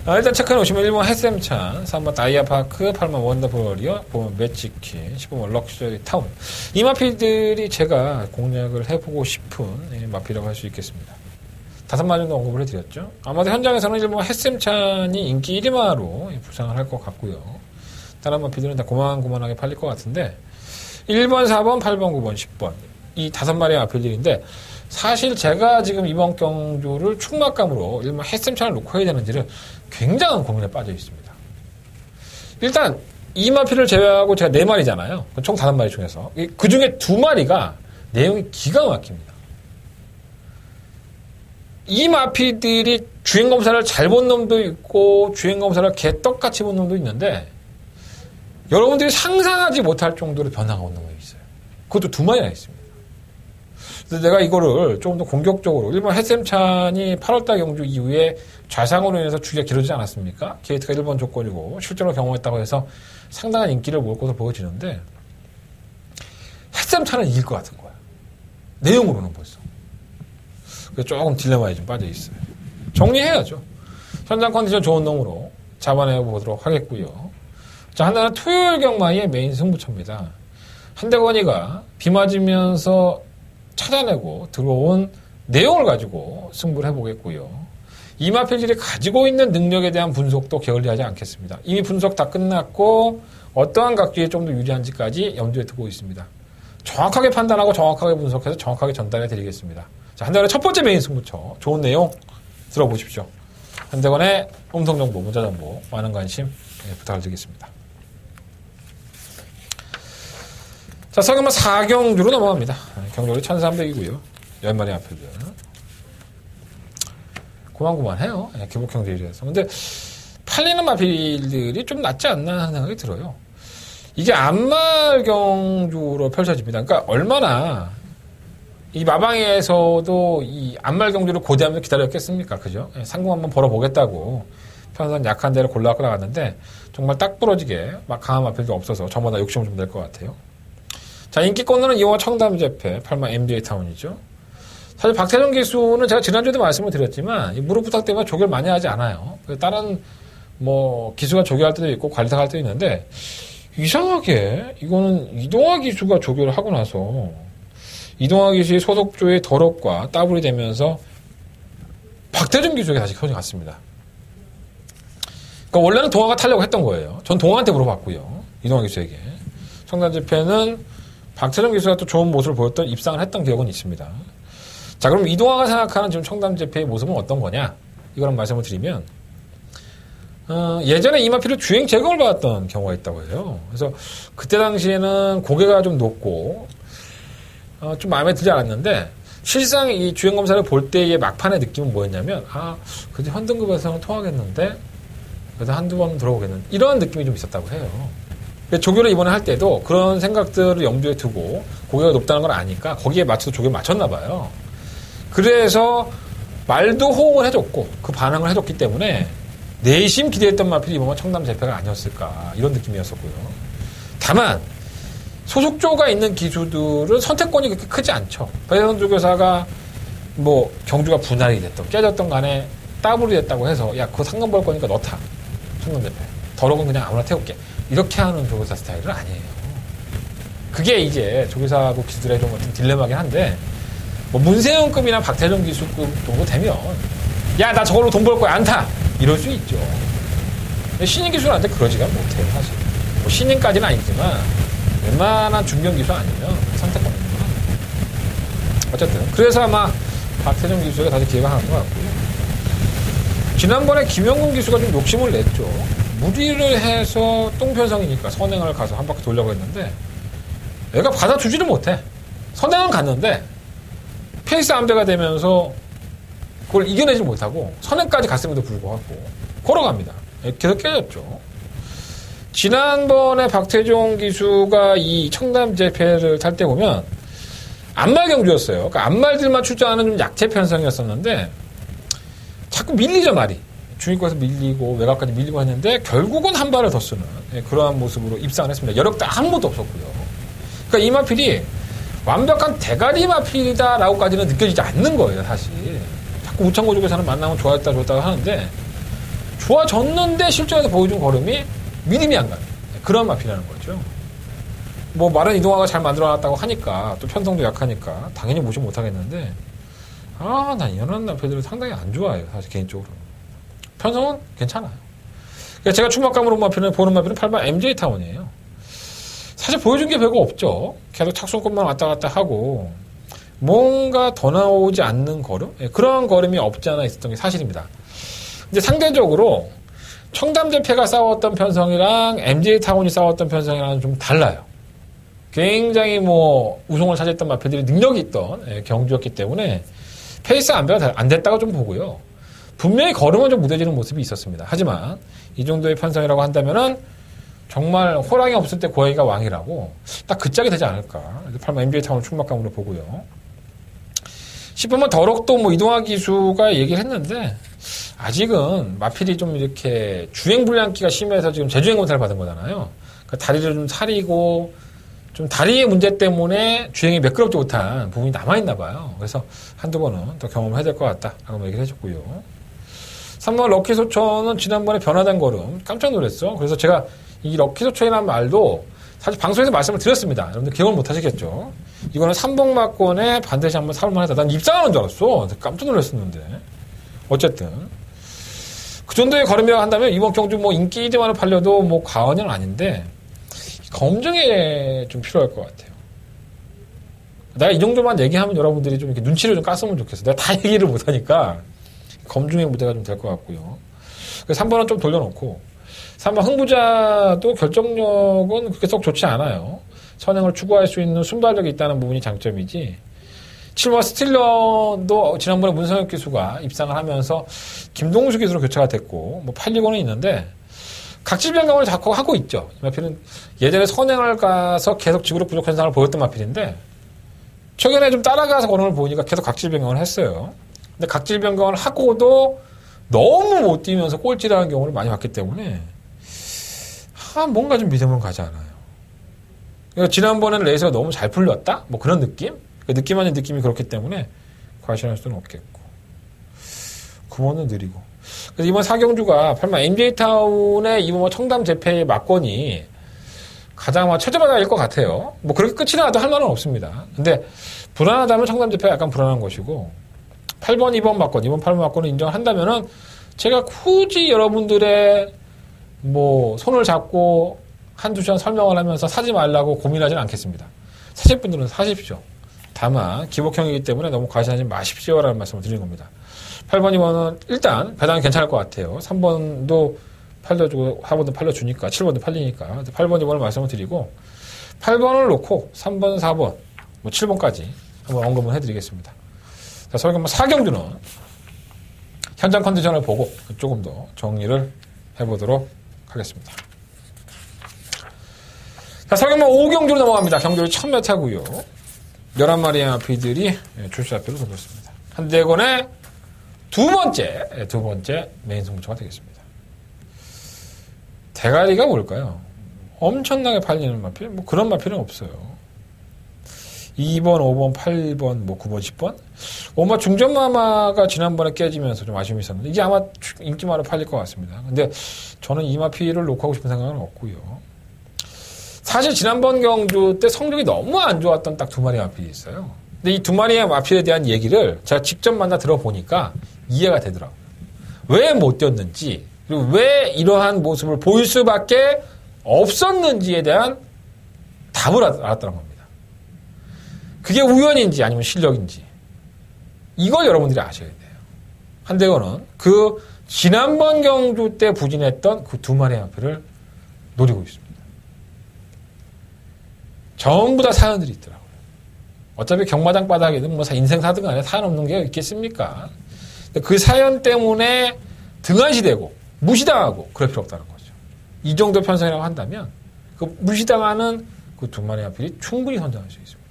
일단 체크해 놓으시면 1번 햇샘찬, 3번 다이아파크, 8번 원더볼리어, 9번 매치킨, 10번 럭셔리 타운. 이 마필들이 제가 공략을 해보고 싶은 마필이라고 할 수 있겠습니다. 5마리 정도 언급을 해드렸죠. 아마도 현장에서는 1번 햇샘찬이 인기 1위마로 부상을 할 것 같고요. 다른 마필들은 다 고만고만하게 팔릴 것 같은데 1번, 4번, 8번, 9번, 10번 이 5마리의 마필들인데 사실 제가 지금 이번 경주를 충막감으로 1번 햇샘찬을 놓고 해야 되는지를 굉장한 고민에 빠져 있습니다. 일단 이 마필을 제외하고 제가 4마리잖아요. 총 5마리 중에서 그 중에 2마리가 내용이 기가 막힙니다. 이 마필들이 주행검사를 잘 본 놈도 있고 주행검사를 개떡같이 본 놈도 있는데 여러분들이 상상하지 못할 정도로 변화가 오는 놈이 있어요. 그것도 2마리나 있습니다. 그래서 내가 이거를 조금 더 공격적으로 일본 햇샘찬이 8월달 경주 이후에 좌상으로 인해서 주기가 길어지지 않았습니까? 게이트가 1번 조건이고 실제로 경험했다고 해서 상당한 인기를 모을 것으로 보여지는데 햇샘찬은 이길 것 같은 거야. 내용으로는 벌써. 그래서 조금 딜레마에 좀 빠져 있어요. 정리해야죠. 현장 컨디션 좋은 놈으로 잡아내 보도록 하겠고요. 자, 하나는 토요일 경마의 메인 승부처입니다. 한대건이가 비 맞으면서 찾아내고 들어온 내용을 가지고 승부를 해보겠고요. 이 마필들이 가지고 있는 능력에 대한 분석도 게을리하지 않겠습니다. 이미 분석 다 끝났고 어떠한 각도에 좀 더 유리한지까지 염두에 두고 있습니다. 정확하게 판단하고 정확하게 분석해서 정확하게 전달해 드리겠습니다. 자, 한대건의 첫 번째 메인 승부처 좋은 내용 들어보십시오. 한대건의 음성정보, 문자정보 많은 관심 부탁을 드리겠습니다. 자, 서경마 4경주로 넘어갑니다. 경주율이 1300이고요. 10마리 앞에들. 고만고만해요. 기복형 대회에서. 근데 팔리는 마필들이 좀 낫지 않나 하는 생각이 들어요. 이게 암말 경주로 펼쳐집니다. 그러니까 얼마나 이 마방에서도 이 암말 경주를 고대하면서 기다렸겠습니까? 그죠? 상금 한번 벌어보겠다고 편선 약한 데를 골라갖고 나갔는데 정말 딱 부러지게 막 강한 마필도 없어서 저마다 욕심을 좀 낼 것 같아요. 자, 인기권으로는 이용화 청담재패, 8만 MJ 타운이죠. 사실 박태정 기수는 제가 지난주에도 말씀을 드렸지만, 이 무릎 부탁 때문에 조결 많이 하지 않아요. 다른, 기수가 조결할 때도 있고, 관리사 할 때도 있는데, 이상하게, 이거는 이동화 기수가 조결을 하고 나서, 이동화 기수의 소속조의 더럽과 따블이 되면서 박태준 기수에게 다시 손이 갔습니다. 그러니까 원래는 동화가 타려고 했던 거예요. 전 동화한테 물어봤고요. 이동화 기수에게. 청담 재패는 박태준 기수가 또 좋은 모습을 보였던 입상을 했던 기억은 있습니다. 자, 그럼 이동화가 생각하는 지금 청담 재패의 모습은 어떤 거냐? 이거는 말씀을 드리면, 예전에 이마피를 주행 제거를 받았던 경우가 있다고 해요. 그래서 그때 당시에는 고개가 좀 높고, 좀 마음에 들지 않았는데, 실상 이 주행 검사를 볼 때의 막판의 느낌은 뭐였냐면, 그래도 현등급에서는 통하겠는데, 그래서 한두 번 들어오겠는데, 이런 느낌이 좀 있었다고 해요. 조교를 이번에 할 때도 그런 생각들을 염두에 두고 고개가 높다는 걸 아니까 거기에 맞춰서 조교를 맞췄나 봐요. 그래서 말도 호응을 해줬고 그 반응을 해줬기 때문에 내심 기대했던 마필이 이번만 청담 재패가 아니었을까 이런 느낌이었었고요. 다만 소속조가 있는 기수들은 선택권이 그렇게 크지 않죠. 배현 조교사가 뭐 경주가 분할이 됐던 깨졌던 간에 따블이 됐다고 해서 야 그거 상금 벌 거니까 넣다. 청담 재패. 더러운 그냥 아무나 태울게. 이렇게 하는 조교사 스타일은 아니에요. 그게 이제 조교사하고 기수들의 좀 어떤 딜레마긴 한데 뭐 문세영급이나 박태정 기수급 정도 되면 야 나 저걸로 돈 벌 거야 안 타! 이럴 수 있죠. 신인 기수한테 그러지가 못해요 사실. 뭐 신인까지는 아니지만 웬만한 중견 기수 아니면 선택권이 있는 건 어쨌든 그래서 아마 박태정 기수가 다시 기회가 하는 것 같고요. 지난번에 김영gun 기수가 좀 욕심을 냈죠. 무리를 해서 똥편성이니까 선행을 가서 한 바퀴 돌려고 했는데 애가 받아주지를 못해. 선행은 갔는데 페이스 암대가 되면서 그걸 이겨내지 못하고 선행까지 갔음에도 불구하고 걸어갑니다. 계속 깨졌죠. 지난번에 박태종 기수가 이 청담 재패를 탈 때 보면 안말 경주였어요. 그러니까 안말들만 출전하는 좀 약체 편성이었었는데 자꾸 밀리죠 말이. 중위권에서 밀리고 외곽까지 밀리고 했는데 결국은 한 발을 더 쓰는 그러한 모습으로 입상을 했습니다. 여력도 아무것도 없었고요. 그러니까 이 마필이 완벽한 대가리 마필이다라고까지는 느껴지지 않는 거예요 사실. 자꾸 우창고 쪽에서는 만나면 좋았다 하는데 좋아졌는데 실전에서 보여준 걸음이 믿음이 안 가요. 그런 마필이라는 거죠. 뭐 말은 이동화가 잘 만들어놨다고 하니까 또 편성도 약하니까 당연히 무시 못하겠는데 난 이런 마필들을 상당히 안 좋아해요 사실 개인적으로. 편성은 괜찮아요. 제가 충막감으로 보는 마필은 8번 MJ타운이에요. 사실 보여준 게 별거 없죠. 계속 착순권만 왔다 갔다 하고 뭔가 더 나오지 않는 걸음? 그런 걸음이 없지 않아 있었던 게 사실입니다. 근데 상대적으로 청담재패가 싸웠던 편성이랑 MJ타운이 싸웠던 편성이랑은 좀 달라요. 굉장히 뭐 우승을 차지했던 마필들이 능력이 있던 경주였기 때문에 페이스 안배가 안 됐다고 좀 보고요. 분명히 걸음은 좀 무뎌지는 모습이 있었습니다. 하지만 이 정도의 편성이라고 한다면은 정말 호랑이 없을 때 고양이가 왕이라고 딱 그 짝이 되지 않을까. 8번 MJ타운을 충막감으로 보고요. 10번만 더럭도 뭐 이동화 기수가 얘기를 했는데 아직은 마필이 좀 이렇게 주행 불량기가 심해서 지금 재주행 검사를 받은 거잖아요. 그러니까 다리를 좀 사리고 좀 다리의 문제 때문에 주행이 매끄럽지 못한 부분이 남아있나 봐요. 그래서 한두 번은 더 경험을 해야 될 것 같다라고 얘기를 해줬고요. 3번 럭키소천은 지난번에 변화된 걸음 깜짝 놀랐어. 그래서 제가 이 럭키소천이라는 말도 사실 방송에서 말씀을 드렸습니다. 여러분들 기억을 못 하시겠죠. 이거는 삼봉막권에 반드시 한번 사볼만 하다. 난 입상하는 줄 알았어. 깜짝 놀랐었는데. 어쨌든 그 정도의 걸음이라고 한다면 이번 경주 뭐 인기 1등만을 팔려도 뭐 과언은 아닌데 검증이 좀 필요할 것 같아요. 내가 이 정도만 얘기하면 여러분들이 좀 이렇게 눈치를 좀 깠으면 좋겠어. 내가 다 얘기를 못하니까 검증의 무대가 좀 될 것 같고요. 그래서 3번은 좀 돌려놓고 3번 흥부자도 결정력은 그렇게 썩 좋지 않아요. 선행을 추구할 수 있는 순발력이 있다는 부분이 장점이지. 7번 스틸러도 지난번에 문성혁 기수가 입상을 하면서 김동수 기수로 교체가 됐고 뭐 팔리고는 있는데 각질 변경을 자꾸 하고 있죠. 이 마필은 예전에 선행을 가서 계속 지구력 부족 현상을 보였던 마필인데 최근에 좀 따라가서 걸음을 보니까 계속 각질 변경을 했어요. 근데 각질 변경을 하고도 너무 못 뛰면서 꼴찌라는 경우를 많이 봤기 때문에 뭔가 좀 믿음은 가지 않아요. 그러니까 지난번에는 레이스가 너무 잘 풀렸다? 뭐 그런 느낌? 느낌 아닌 느낌이 그렇기 때문에 과신할 수는 없겠고 9번은 느리고 그래서 이번 사경주가 8만 MJ타운의 이번 청담 재패의 막권이 가장 최저바닥일 것 같아요. 뭐 그렇게 끝이 나도 할 말은 없습니다. 근데 불안하다면 청담대표가 약간 불안한 것이고 8번, 2번 맞건, 2번, 8번 맞건을 인정한다면은 제가 굳이 여러분들의 뭐 손을 잡고 한두 시간 설명을 하면서 사지 말라고 고민하지는 않겠습니다. 사실 분들은 사십시오. 다만 기복형이기 때문에 너무 과시하지 마십시오라는 말씀을 드리는 겁니다. 8번, 2번은 일단 배당이 괜찮을 것 같아요. 3번도 팔려주고 4번도 팔려주니까 7번도 팔리니까 8번, 2번을 말씀을 드리고 8번을 놓고 3번, 4번, 뭐 7번까지 한번 언급을 해드리겠습니다. 자, 설경 4경주는 현장 컨디션을 보고 조금 더 정리를 해보도록 하겠습니다. 자, 설경 5경주로 넘어갑니다. 경주를 1000m고요. 11마리의 마피들이 출시합표를 던졌습니다. 한대건의 두 번째 메인 승부처가 되겠습니다. 대가리가 뭘까요? 엄청나게 팔리는 마필? 뭐 그런 마필은 없어요. 2번, 5번, 8번, 뭐 9번, 10번? 오마 중전마마가 지난번에 깨지면서 좀 아쉬움이 있었는데 이게 아마 인기마로 팔릴 것 같습니다. 근데 저는 이 마필을 놓고 하고 싶은 생각은 없고요. 사실 지난번 경주 때 성적이 너무 안 좋았던 딱 두 마리 마필이 있어요. 근데 이 두 마리의 마필에 대한 얘기를 제가 직접 만나 들어보니까 이해가 되더라고요. 왜 못 뛰었는지, 그리고 왜 이러한 모습을 보일 수밖에 없었는지에 대한 답을 알았다는 겁니다. 그게 우연인지 아니면 실력인지. 이걸 여러분들이 아셔야 돼요. 한대건은 그 지난번 경주 때 부진했던 그 두 마리의 마필을 노리고 있습니다. 전부 다 사연들이 있더라고요. 어차피 경마장 바닥에는 뭐 인생 사등 안에 사연 없는 게 있겠습니까? 그 사연 때문에 등한시되고 무시당하고 그럴 필요 없다는 거죠. 이 정도 편성이라고 한다면 그 무시당하는 그 두 마리 마필이 충분히 선정할 수 있습니다.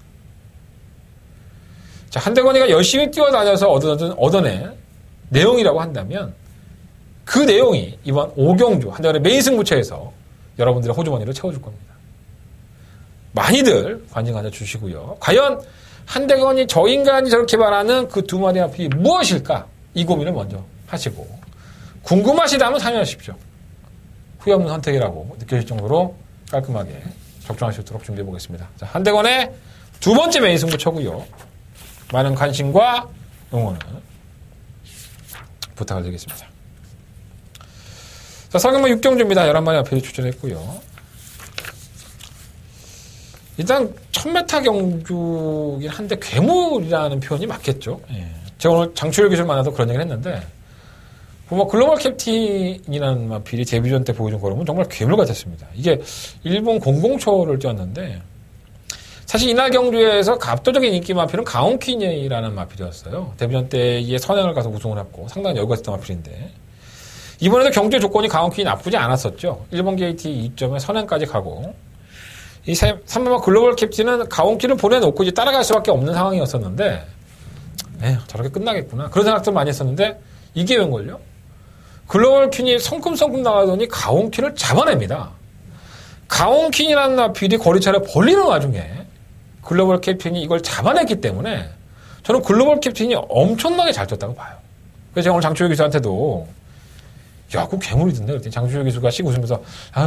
자, 한대건이가 열심히 뛰어다녀서 얻어낸 내용이라고 한다면 그 내용이 이번 5경주 한대건의 메인 승부처에서 여러분들의 호주머니를 채워줄 겁니다. 많이들 관심 가져주시고요. 과연 한대건이 저 인간이 저렇게 말하는 그 두 마리 마필이 무엇일까? 이 고민을 먼저 하시고 궁금하시다면 참여하십시오. 후회 없는 선택이라고 느껴질 정도로 깔끔하게 적중할 수 있도록 준비해 보겠습니다. 자, 한대건의 두 번째 메인 승부처고요. 많은 관심과 응원을 부탁을 드리겠습니다. 자, 설경마 6경주입니다. 11마리 마필이 출전했고요. 일단 1000m 경주긴 한데 괴물이라는 표현이 맞겠죠. 예. 제가 오늘 장추열 기술 만나서 그런 얘기를 했는데 보면 글로벌 캡틴이라는 마필이 데뷔전 때 보여준 걸음은 정말 괴물 같았습니다. 이게 일본 공공초를 뛰었는데 사실 이날 경주에서 압도적인 인기 마필은 가온키니라는 마필이었어요. 데뷔전 때 이게 선행을 가서 우승을 했고 상당히 여유가 있었던 마필인데 이번에도 경주의 조건이 가온키니 나쁘지 않았었죠. 1번 게이트 2점에 선행까지 가고 이 3번 글로벌 캡틴은 가온키를 보내놓고 이제 따라갈 수밖에 없는 상황이었었는데 저렇게 끝나겠구나 그런 생각들 많이 했었는데 이게 웬걸요? 글로벌 퀸이 성큼성큼 나가더니 가온키를 잡아냅니다. 가온킨이라는 마필이 거리차를 벌리는 와중에 글로벌 캡틴이 이걸 잡아냈기 때문에 저는 글로벌 캡틴이 엄청나게 잘 떴다고 봐요. 그래서 제가 오늘 장추열 기수한테도 야, 그 괴물이던데 그랬더니 장추열 기수가 씩 웃으면서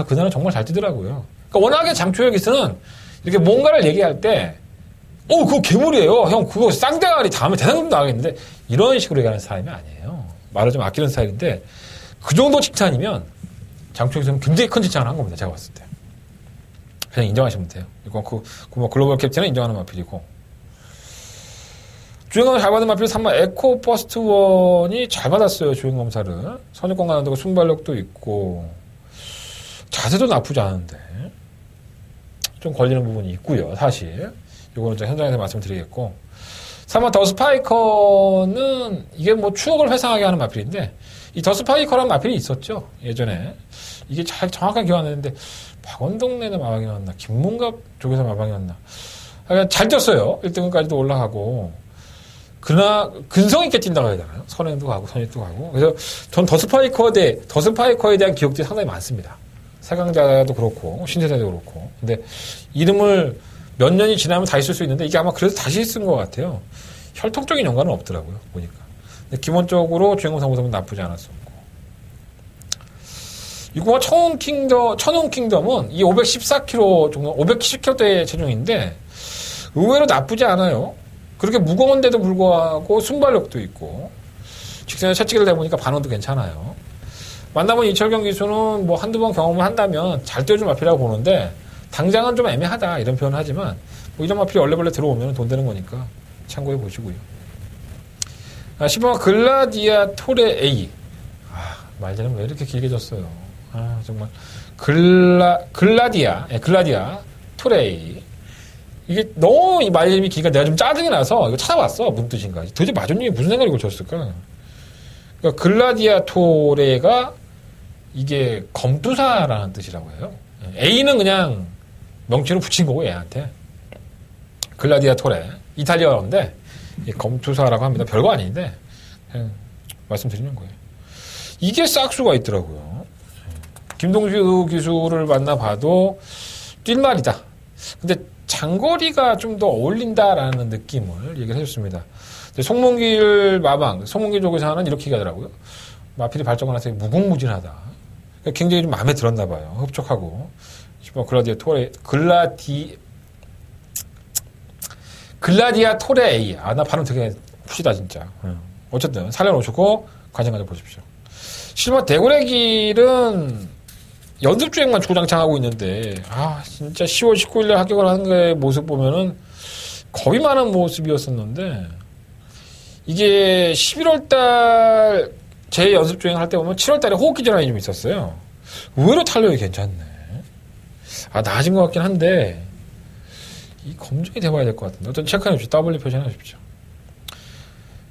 그날은 정말 잘 뛰더라고요. 그러니까 워낙에 장추열 기수는 이렇게 뭔가를 얘기할 때 그거 괴물이에요. 형 그거 쌍대가리 다음에 대상금 나가겠는데 이런 식으로 얘기하는 사람이 아니에요. 말을 좀 아끼는 스타일인데 그 정도 칭찬이면 장추열 기수는 굉장히 큰 칭찬을 한 겁니다. 제가 봤을 때. 그냥 인정하시면 돼요. 이건 뭐 글로벌 캡틴은 인정하는 마필이고 주행검사 잘 받은 마필 3번 에코 퍼스트 원이 잘 받았어요. 주행검사를. 선입권 가는 데가 순발력도 있고 자세도 나쁘지 않은데 좀 걸리는 부분이 있고요. 사실 이거는 좀 현장에서 말씀드리겠고 3번 더스파이커는 이게 뭐 추억을 회상하게 하는 마필인데 이 더스파이커라는 마필이 있었죠. 예전에 이게 잘 정확하게 기억 안 나는데 박원동네는 마방이었나 김문갑 쪽에서 마방이었나 잘 뛰었어요. 1등까지도 올라가고 그러나 근성 있게 뛴다고 해야 되나요? 선행도 가고 선입도 가고 그래서 전 더스파이커에 대한 기억들이 상당히 많습니다. 세강자도 그렇고 신세대도 그렇고 근데 이름을 몇 년이 지나면 다시 쓸 수 있는데 이게 아마 그래서 다시 쓴 것 같아요. 혈통적인 연관은 없더라고요. 보니까. 근데 기본적으로 주행검사 모습은 나쁘지 않았었고 6공화 천운 킹덤은 이 514kg 정도, 510kg대 체중인데 의외로 나쁘지 않아요. 그렇게 무거운데도 불구하고 순발력도 있고 직선에 채찍을 내보니까 반응도 괜찮아요. 만나본 이철경 기수는 뭐 한두 번 경험을 한다면 잘 뛰어줄 마필이라고 보는데 당장은 좀 애매하다 이런 표현을 하지만 뭐 이런 마필이 얼레벌레 들어오면 돈 되는 거니까 참고해 보시고요. 10번 글라디아토레 A. 말자는 왜 이렇게 길게 줬어요? 정말 글라디아 토레 A. 이게 너무 이 말 이름이 기가 내가 좀 짜증이 나서 이거 찾아봤어. 무슨 뜻인가. 도대체 마존님이 무슨 생각을 이걸 줬을까? 그러니까 글라디아토레가 이게 검투사라는 뜻이라고 해요. A는 그냥 명칭으로 붙인 거고 얘한테. 글라디아토레. 이탈리아어인데 검투사라고 합니다. 별거 아닌데 그냥 말씀드리는 거예요. 이게 싹수가 있더라고요. 김동주 기수를 만나봐도 뛸말이다. 근데 장거리가 좀 더 어울린다라는 느낌을 얘기를 해줬습니다. 송문길 마방, 송문길 쪽에서는 이렇게 얘기하더라고요. 마필이 발전을 해서 무궁무진하다. 굉장히 좀 마음에 들었나 봐요. 흡족하고. 글라디아 토레 A. 나 발음 되게 푸시다 진짜. 어쨌든 살려놓으시고 관심 가져보십시오. 실버 대구의 길은 연습주행만 주구장창하고 있는데 진짜 10월 19일에 합격을 하는 거의 모습 보면은 겁이 많은 모습이었었는데 이게 11월달 제 연습주행 할 때 보면 7월달에 호흡기 전환이 좀 있었어요. 의외로 탄력이 괜찮네. 나아진 것 같긴 한데 이 검증이 돼봐야 될 것 같은데 어떤 체크해 주십시오. W 표시해 주십시오.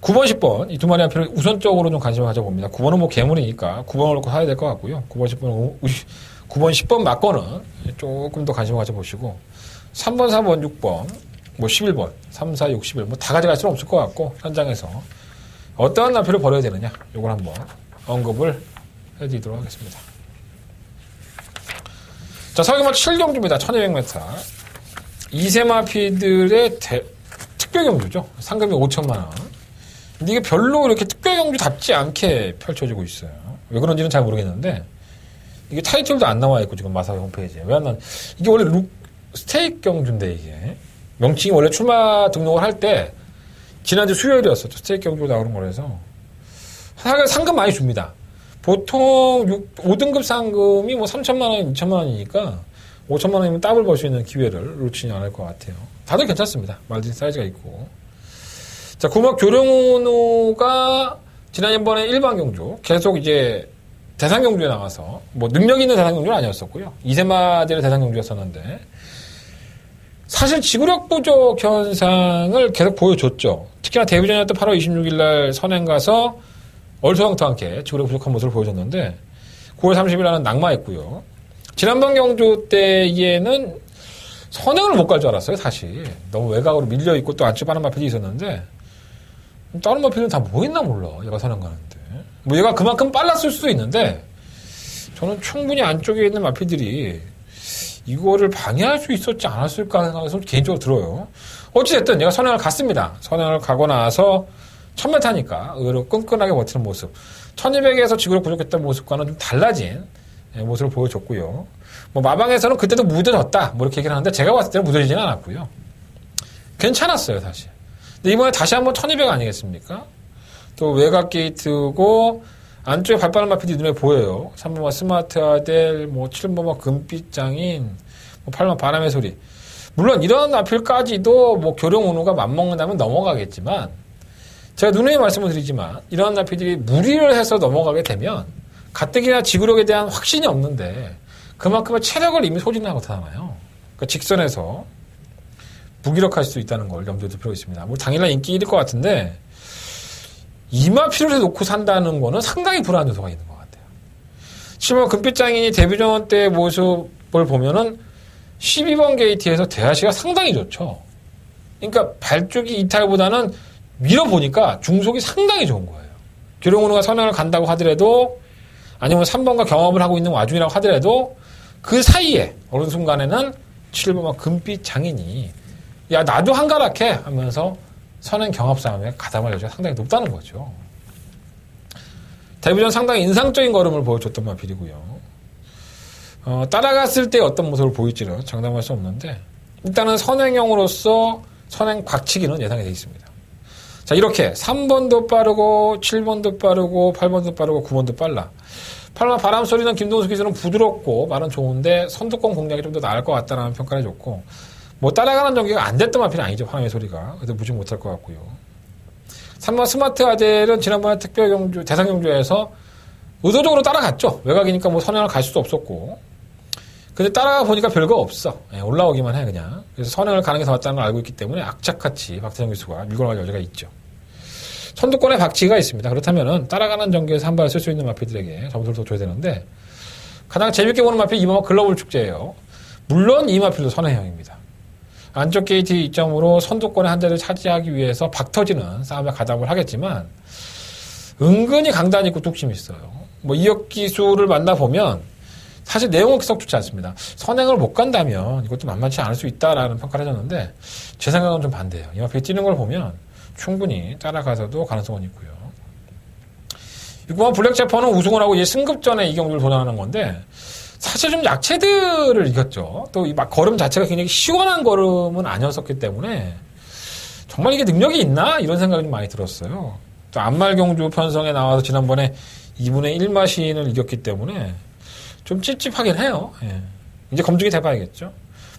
9번, 10번 이 두 마리 한표를 우선적으로 좀 관심을 가져봅니다. 9번은 뭐 괴물이니까 9번을 놓고 사야 될 것 같고요. 9번, 10번 맞고는 조금 더 관심을 가져보시고 3번, 4번, 6번, 뭐 11번, 3, 4, 6, 11 뭐 다 가져갈 수는 없을 것 같고 현장에서 어떠한 나표를 버려야 되느냐 이걸 한번 언급을 해드리도록 하겠습니다. 자, 서경마 7경주입니다. 1200m 2세마피들의 특별경주죠. 상금이 5천만원. 근데 이게 별로 이렇게 특별경주답지 않게 펼쳐지고 있어요. 왜 그런지는 잘 모르겠는데 이게 타이틀도 안 나와 있고 지금 마사회 홈페이지에 왜 안 나와? 이게 원래 스테이크 경주인데 이게 명칭이 원래 출마 등록을 할 때 지난주 수요일이었었죠. 스테이크 경주로 나오는 거라서 상금 많이 줍니다. 보통 5등급 상금이 뭐 3천만 원, 2천만 원이니까 5천만 원이면 더블 벌 수 있는 기회를 놓치지 않을 것 같아요. 다들 괜찮습니다. 말든 사이즈가 있고. 자, 구막 교령우가 지난번에 일반 경주 계속 이제 대상 경주에 나가서 뭐 능력 있는 대상 경주는 아니었었고요. 2세마들의 대상 경주였었는데 사실 지구력 부족 현상을 계속 보여줬죠. 특히나 데뷔전이었던 8월 26일 날 선행 가서 얼토당토않게 지구력 부족한 모습을 보여줬는데 9월 30일 날은 낙마했고요. 지난번 경주 때에는 선행을 못 갈 줄 알았어요. 사실 너무 외곽으로 밀려있고 또 안쪽 빠른 마필이 있었는데 다른 마필은 다 뭐 했나 몰라. 얘가 선행 가는데 뭐 얘가 그만큼 빨랐을 수도 있는데 저는 충분히 안쪽에 있는 마필들이 이거를 방해할 수 있었지 않았을까 생각해서 개인적으로 들어요. 어찌됐든 얘가 선행을 갔습니다. 선행을 가고 나서 1000m니까 의외로 끈끈하게 버티는 모습. 1200에서 지구력 부족했던 모습과는 좀 달라진 모습을 보여줬고요. 뭐 마방에서는 그때도 무뎌졌다 뭐 이렇게 얘기를 하는데 제가 봤을 때는 무뎌지지는 않았고요. 괜찮았어요 사실. 근데 이번에 다시 한번 1200 아니겠습니까? 또 외곽 게이트고 안쪽에 발빠른 마필이 눈에 보여요. 3번마 스마트 아델, 뭐 7번마 금빛 장인, 뭐 8번마 바람의 소리. 물론 이런 마필까지도 뭐 교령 운우가 맞먹는다면 넘어가겠지만 제가 누누이 말씀을 드리지만 이런 나필들이 무리를 해서 넘어가게 되면 가뜩이나 지구력에 대한 확신이 없는데 그만큼의 체력을 이미 소진하고 나타나요. 그러니까 직선에서 무기력할 수 있다는 걸 염두에 둘 필요가 있습니다. 뭐 당일날 인기 1일 것 같은데 이마필을 놓고 산다는 거는 상당히 불안한 요소가 있는 것 같아요. 실버 금빛장인이 데뷔전 때 모습을 보면은 12번 게이트에서 대하시가 상당히 좋죠. 그러니까 발쪽이 이탈보다는 밀어보니까 중속이 상당히 좋은 거예요. 교령운우가 선행을 간다고 하더라도 아니면 3번과 경험을 하고 있는 와중이라고 하더라도 그 사이에 어느 순간에는 7번과 금빛 장인이 야 나도 한가락해 하면서 선행 경합 싸움에 가담할 여지가 상당히 높다는 거죠. 데뷔전 상당히 인상적인 걸음을 보여줬던 마필이고요. 따라갔을 때 어떤 모습을 보일지는 장담할 수 없는데 일단은 선행형으로서 선행 박치기는 예상이 되어 있습니다. 자, 이렇게 3번도 빠르고 7번도 빠르고 8번도 빠르고 9번도 빨라. 바람 소리는 김동수 기수는 부드럽고 말은 좋은데 선두권 공략이 좀 더 나을 것 같다는 평가를 줬고 뭐 따라가는 전개가 안 됐던 마필은 아니죠. 화면의 소리가. 그래서 무지 못할 것 같고요. 3번 스마트 아델은 지난번에 특별경주 대상경주에서 의도적으로 따라갔죠. 외곽이니까 뭐 선행을 갈 수도 없었고 근데 따라가 보니까 별거 없어. 올라오기만 해 그냥. 그래서 선행을 가는 게 더 맞다는 걸 알고 있기 때문에 악착같이 박태정 기수가 밀고 나갈 여지가 있죠. 선두권에 박치기가 있습니다. 그렇다면은 따라가는 전개에서 한 발을 쓸 수 있는 마필들에게 점수를 더 줘야 되는데 가장 재밌게 보는 마필이 이번 글로벌 축제예요. 물론 이 마필도 선행형입니다. 안쪽 게이트 이점으로 선두권의 한 자리를 차지하기 위해서 박터지는 싸움에 가담을 하겠지만 은근히 강단 있고 뚝심이 있어요. 뭐 이역 기수를 만나보면 사실 내용은 썩 좋지 않습니다. 선행을 못 간다면 이것도 만만치 않을 수 있다라는 평가를 해줬는데 제 생각은 좀 반대예요. 이 앞에 뛰는 걸 보면 충분히 따라가서도 가능성은 있고요. 6번 블랙제퍼는 우승을 하고 이제 승급전에 이 경주를 도전하는 건데 사실 좀 약체들을 이겼죠. 또 이 막 걸음 자체가 굉장히 시원한 걸음은 아니었었기 때문에 정말 이게 능력이 있나? 이런 생각이 좀 많이 들었어요. 또 안말경주 편성에 나와서 지난번에 2분의 1 마신을 이겼기 때문에 좀 찝찝하긴 해요. 예. 이제 검증이 돼봐야겠죠.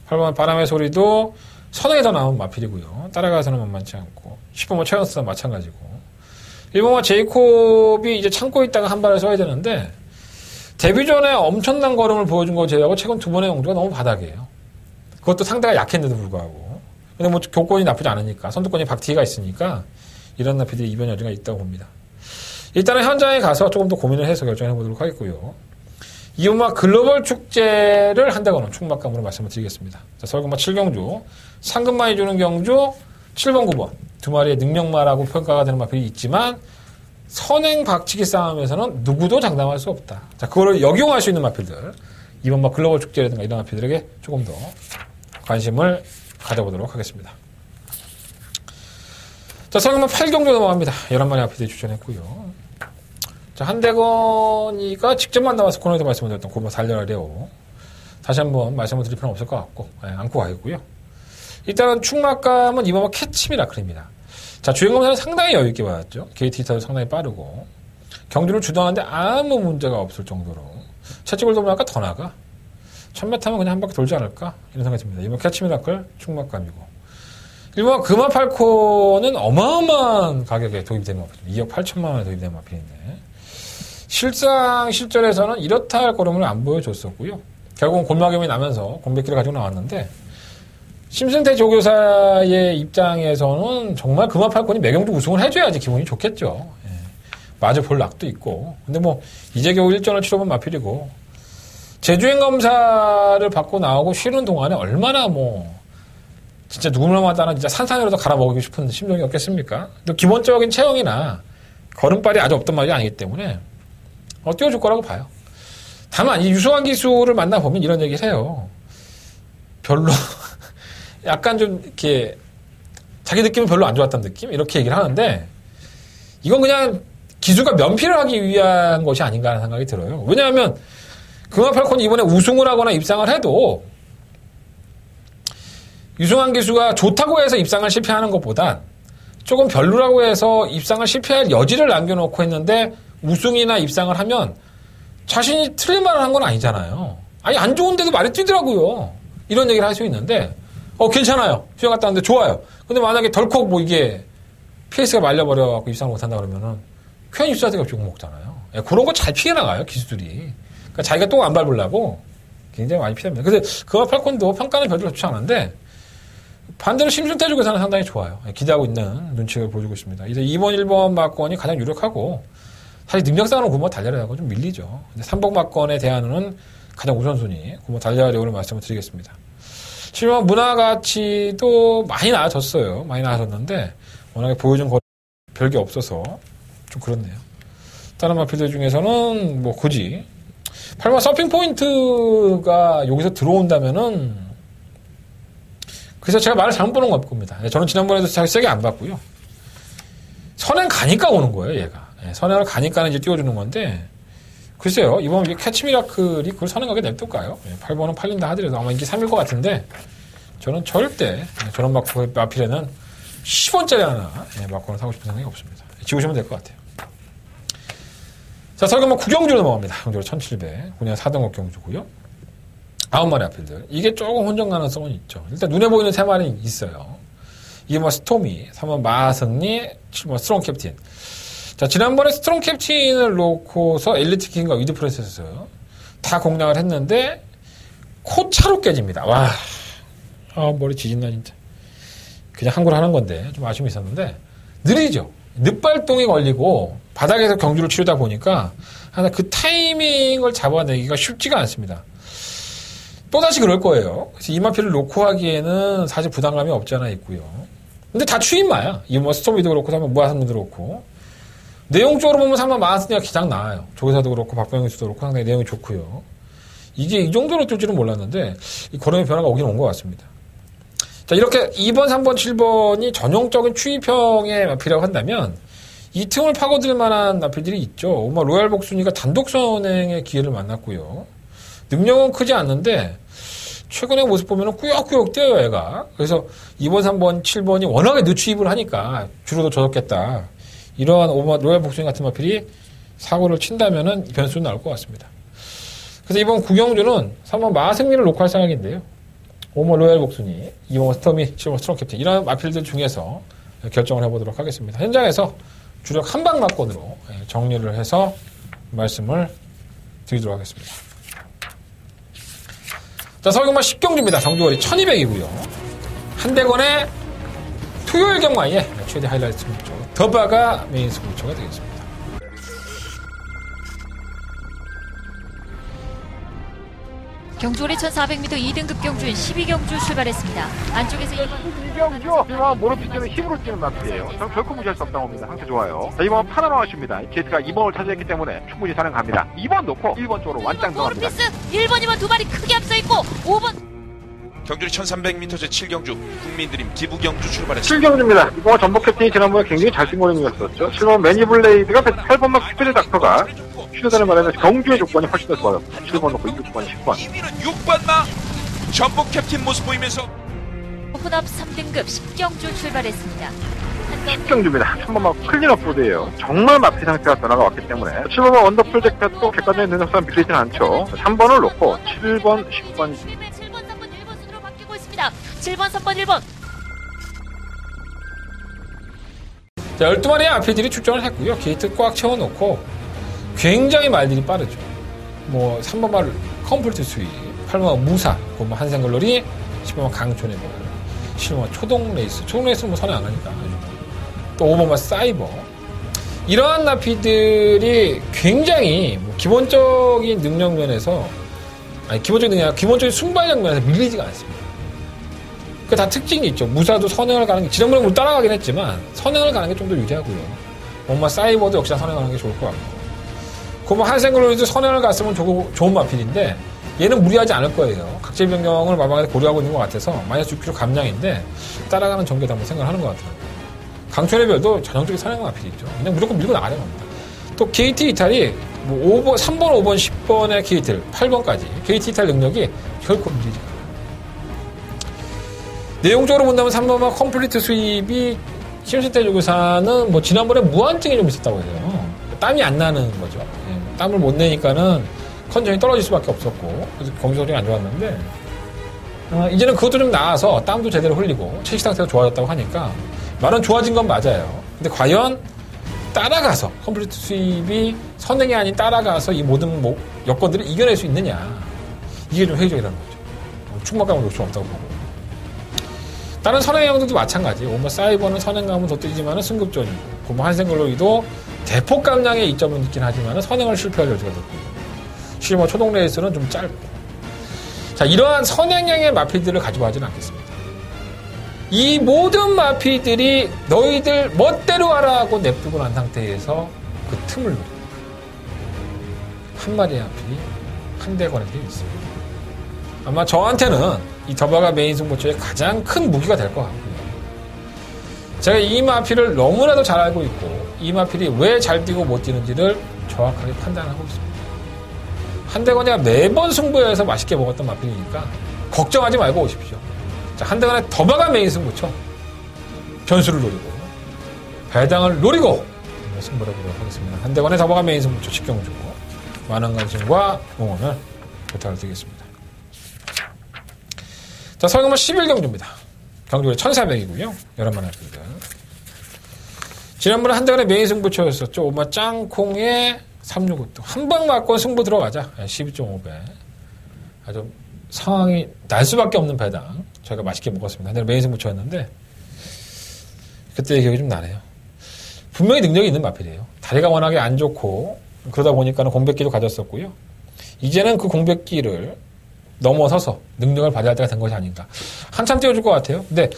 8번 바람의 소리도 선행에서 나온 마필이고요. 따라가서는 만만치 않고 10번 최연스도 마찬가지고 1번 제이콥이 이제 참고 있다가 한 발을 써야 되는데 데뷔 전에 엄청난 걸음을 보여준 거 제외하고 최근 두 번의 경주가 너무 바닥이에요. 그것도 상대가 약했는데도 불구하고 근데 뭐 교권이 나쁘지 않으니까 선두권이 박티기가 있으니까 이런 마필들이 이변 여지가 있다고 봅니다. 일단은 현장에 가서 조금 더 고민을 해서 결정해 보도록 하겠고요. 이음악 글로벌 축제를 한다고는 충막감으로 말씀을 드리겠습니다. 자, 서울금마 7경주, 상금 많이 주는 경주, 7번, 9번. 두 마리의 능력마라고 평가가 되는 마필이 있지만, 선행 박치기 싸움에서는 누구도 장담할 수 없다. 자, 그거를 역용할 수 있는 마필들. 이번 막 글로벌 축제라든가 이런 마필들에게 조금 더 관심을 가져보도록 하겠습니다. 자, 서울금마 8경주 넘어갑니다. 11마리 마필들이 추천했고요. 자, 한대건이가 직접 만나와서 코너에서 말씀을 드렸던 고마 달려라 레오. 다시 한번 말씀을 드릴 필요는 없을 것 같고, 안고 가겠고요. 일단은 충막감은 이번 캐치미라 그립니다. 자, 주행검사는 상당히 여유있게 받았죠. 게이트 히터도 상당히 빠르고, 경주를 주도하는데 아무 문제가 없을 정도로. 채찍을 돌면 아까 더 나가. 1000m 타면 그냥 한 바퀴 돌지 않을까? 이런 생각이 듭니다. 이번 캐치미라클 충막감이고. 일본 금화팔코는 어마어마한 가격에 도입이 되는 마필. 2억 8천만 원에 도입된 마필인데. 실상 실전에서는 이렇다 할 걸음을 안 보여줬었고요. 결국은 골마겸이 나면서 공백기를 가지고 나왔는데 심승태 조교사의 입장에서는 정말 금화팔콘이 매경주 우승을 해줘야지 기분이 좋겠죠. 예. 마저 볼 낙도 있고 근데 뭐 이제 겨우 1전을 치러본 마필이고 재주행 검사를 받고 나오고 쉬는 동안에 얼마나 뭐 진짜 누구나마다는 진짜 산산이라도 갈아먹이고 싶은 심정이 없겠습니까? 또 기본적인 체형이나 걸음발이 아주 없던 말이 아니기 때문에 띄워줄 거라고 봐요. 다만 이 유승환 기수를 만나보면 이런 얘기를 해요. 별로 약간 좀 이렇게 자기 느낌은 별로 안 좋았다는 느낌? 이렇게 얘기를 하는데 이건 그냥 기수가 면피를 하기 위한 것이 아닌가 하는 생각이 들어요. 왜냐하면 금화팔콘이 이번에 우승을 하거나 입상을 해도 유승환 기수가 좋다고 해서 입상을 실패하는 것보단 조금 별로라고 해서 입상을 실패할 여지를 남겨놓고 했는데 우승이나 입상을 하면 자신이 틀린 말을 한 건 아니잖아요. 아니 안 좋은데도 말이 뛰더라고요. 이런 얘기를 할 수 있는데 괜찮아요. 휴가 갔다 왔는데 좋아요. 근데 만약에 덜컥 뭐 이게 페이스가 말려버려갖고 입상을 못한다 그러면은 괜히 입사대가 욕 먹잖아요. 그런 거 잘 피해나가요 기수들이. 그러니까 자기가 또 안 밟으려고 굉장히 많이 피합니다. 그래서 그와 팔콘도 평가는 별로 좋지 않은데 반대로 심순태 쪽에서는 상당히 좋아요. 기대하고 있는 눈치를 보여주고 있습니다. 이제 2번, 1번 막건이 가장 유력하고 사실 능력상으로 구모 달려라고 좀 밀리죠. 근데 3번 막건에 대한은 가장 우선순위 구모 달려라고 말씀을 드리겠습니다. 7번 문화가치도 많이 나아졌어요. 많이 나아졌는데 워낙에 보여준 거 별게 없어서 좀 그렇네요. 다른 마필들 중에서는 뭐 굳이 8번 서핑 포인트가 여기서 들어온다면은 그래서 제가 말을 잘못 보는 것 겁니다. 저는 지난번에도 잘 세게 안 봤고요. 선행 가니까 오는 거예요, 얘가. 선행을 가니까 이제 띄워주는 건데, 글쎄요, 이번 캐치 미라클이 그걸 선행하게 냅둘까요? 8번은 팔린다 하더라도 아마 인기 3일 것 같은데, 저는 절대 저런 마필에는 10원짜리 하나 마코는 사고 싶은 생각이 없습니다. 지우시면 될 것 같아요. 자, 설계만 구경주로 넘어갑니다. 경주로 1700. 그냥 4등급 경주고요. 9마리 아필들. 이게 조금 혼전 가능성은 있죠. 일단 눈에 보이는 3마리 있어요. 이게 뭐 스토미, 3번 마승리, 7번 스트롱 캡틴. 자, 지난번에 스트롱 캡틴을 놓고서 엘리트 킹과 위드 프레스에서 다 공략을 했는데, 코차로 깨집니다. 와. 머리 지진나, 진짜. 그냥 한골 하는 건데, 좀 아쉬움이 있었는데, 느리죠. 늑발동이 걸리고, 바닥에서 경주를 치르다 보니까, 하나 그 타이밍을 잡아내기가 쉽지가 않습니다. 또다시 그럴 거예요. 그래서 이 마필을 놓고 하기에는 사실 부담감이 없지 않아 있고요. 근데 다 추임마야. 이 뭐 스토미도 그렇고, 3번 무아선도 그렇고. 내용적으로 보면 3번 마하스니가 가장 나아요. 조교사도 그렇고, 박병현 수도 그렇고, 상당히 내용이 좋고요. 이게 이 정도로 뜰 줄은 몰랐는데, 이 걸음의 변화가 오긴 온 것 같습니다. 자, 이렇게 2번, 3번, 7번이 전형적인 추입형의 마필이라고 한다면, 이 틈을 파고들 만한 마필들이 있죠. 로얄 복순이가 단독 선행의 기회를 만났고요. 능력은 크지 않는데, 최근의 모습 보면 꾸역꾸역 뛰어요, 애가. 그래서 2번, 3번, 7번이 워낙에 늦추입을 하니까 주로도 젖었겠다. 이러한 로얄 복순이 같은 마필이 사고를 친다면은 변수는 나올 것 같습니다. 그래서 이번 구경주는 3번 마승리를 놓고 할 생각인데요. 5번 로얄 복순이, 2번 스토미, 7번 스트롱 캡틴. 이런 마필들 중에서 결정을 해보도록 하겠습니다. 현장에서 주력 한방 막권으로 정리를 해서 말씀을 드리도록 하겠습니다. 자, 서경마 10경주입니다. 정주거리 1200이고요. 한대건의 토요일 경마의 최대 하이라이트 승부처 더바가 메인 승부처가 되겠습니다. 경주거리 1400m 2등급 경주인 12경주 출발했습니다. 안쪽에서 2번 이경주, 이번 모로피트는 힘으로 뛰는 마필이에요. 저는 결코 무시할 수 없다고 봅니다. 상태 좋아요. 자, 이번 파나마 하십니다. 게이트가 2번을 차지했기 때문에 충분히 사냥 갑니다. 2번 놓고 1번 쪽으로 완장 넘어갑니다. 모르피스 1번, 2번 두 마리 크게 앞서 있고 5번 경주리 1300m 제7경주 국민드림 기부경주 출발했습니다. 7경주입니다. 이번 전복 캡틴이 지난번에 굉장히 잘 쓴 모닝이었었죠. 7번 매니블레이드가 8번만 스피드 닥터가 휴대전을 말하면 경주의 조건이 훨씬 더 좋아요. 7번 놓고 6번, 10번. 2위는 6번마 전복 캡틴 모습 보이면서 혼합 3등급 10경주 출발했습니다. 10경주입니다. 3번만 클린업 보드예요. 정말 마피 상태가 변화가 왔기 때문에 7번만 언더 프로젝트가 또 객관적인 능력상 밀리진 않죠. 3번을 놓고 7번, 10번 7번, 3번, 1번 순으로 바뀌고 있습니다. 7번, 3번, 1번 자, 12마리의 아피들이 출전을 했고요. 게이트 꽉 채워놓고 굉장히 말들이 빠르죠. 3번 말 컴플리트 수위, 8번 무사, 한생글로리, 10번 강촌의 볼, 7번 초동 레이스. 초동 레이스는 선행 안 하니까. 또 5번 말 사이버. 이러한 나피들이 굉장히 기본적인 능력 면에서, 기본적인 능력, 기본적인 순발력 면에서 밀리지가 않습니다. 그 다 특징이 있죠. 무사도 선행을 가는 게, 지난번에 물 따라가긴 했지만, 선행을 가는 게 좀 더 유리하고요. 엄마 사이버도 역시 선행하는 게 좋을 것 같고. 한생글로리도 선행을 갔으면 좋은 마필인데, 얘는 무리하지 않을 거예요. 각질 변경을 마방에 고려하고 있는 것 같아서, 마이너스 6kg 감량인데, 따라가는 전개도 한번 생각을 하는 것 같아요. 강촌의 별도 전형적인 선행 마필이죠. 그냥 무조건 밀고 나가는 겁니다. 또 게이트 이탈이, 3번, 5번, 10번의 게이트, 8번까지. 게이트 이탈 능력이 결코 밀리지 않아요. 내용적으로 본다면 3번만 컴플리트 수입이 시험시대 조교사는 지난번에 무한증이 좀 있었다고 해요. 땀이 안 나는 거죠. 땀을 못 내니까는 컨디션이 떨어질 수밖에 없었고, 그래서 경기력이 안 좋았는데, 이제는 그것도 좀 나아서 땀도 제대로 흘리고, 체식 상태가 좋아졌다고 하니까, 말은 좋아진 건 맞아요. 근데 과연 따라가서, 컴플리트 수입이 선행이 아닌 따라가서 이 모든 여건들을 이겨낼 수 있느냐. 이게 좀 회의적이라는 거죠. 충만감을 놓을 수 없다고 보고. 다른 선행형들도 마찬가지. 사이버는 선행감은 더 뛰지만은 승급전이고, 한생글로이도 대폭 감량의 이점은 있긴 하지만 선행을 실패할 여지가 높고, 초동 레이스는 좀 짧고. 자, 이러한 선행형의 마피들을 가지고 하지는 않겠습니다. 이 모든 마피들이 너희들 멋대로 하라 하고 냅두고 난 상태에서 그 틈을 노립니다. 한 마리의 마필이 한 대권에 있습니다. 아마 저한테는 이 더바가 메인 승부처의 가장 큰 무기가 될 것 같고요. 제가 이 마필을 너무나도 잘 알고 있고, 이 마필이 왜 잘 뛰고 못 뛰는지를 정확하게 판단하고 있습니다. 한대건이가 매번 승부에서 맛있게 먹었던 마필이니까 걱정하지 말고 오십시오. 자, 한대건의 더바가 메인 승부처. 변수를 노리고 배당을 노리고 승부를 보도록 하겠습니다. 한대건의 더바가 메인 승부처 직경주. 많은 관심과 응원을 부탁을 드리겠습니다. 자, 설금은 11경주입니다. 경주율이 1400이고요. 11만 원입니다. 지난번에 한대건의 메인 승부처였었죠. 오마 짱콩의 365도. 한방 맞고 승부 들어가자. 12.5배. 아주 상황이 날 수밖에 없는 배당. 저희가 맛있게 먹었습니다. 한대건 메인 승부처였는데, 그때 기억이 좀 나네요. 분명히 능력이 있는 마필이에요. 다리가 워낙에 안 좋고, 그러다 보니까는 공백기도 가졌었고요. 이제는 그 공백기를 넘어서서 능력을 발휘할 때가 된 것이 아닌가. 한참 띄워줄 것 같아요. 근데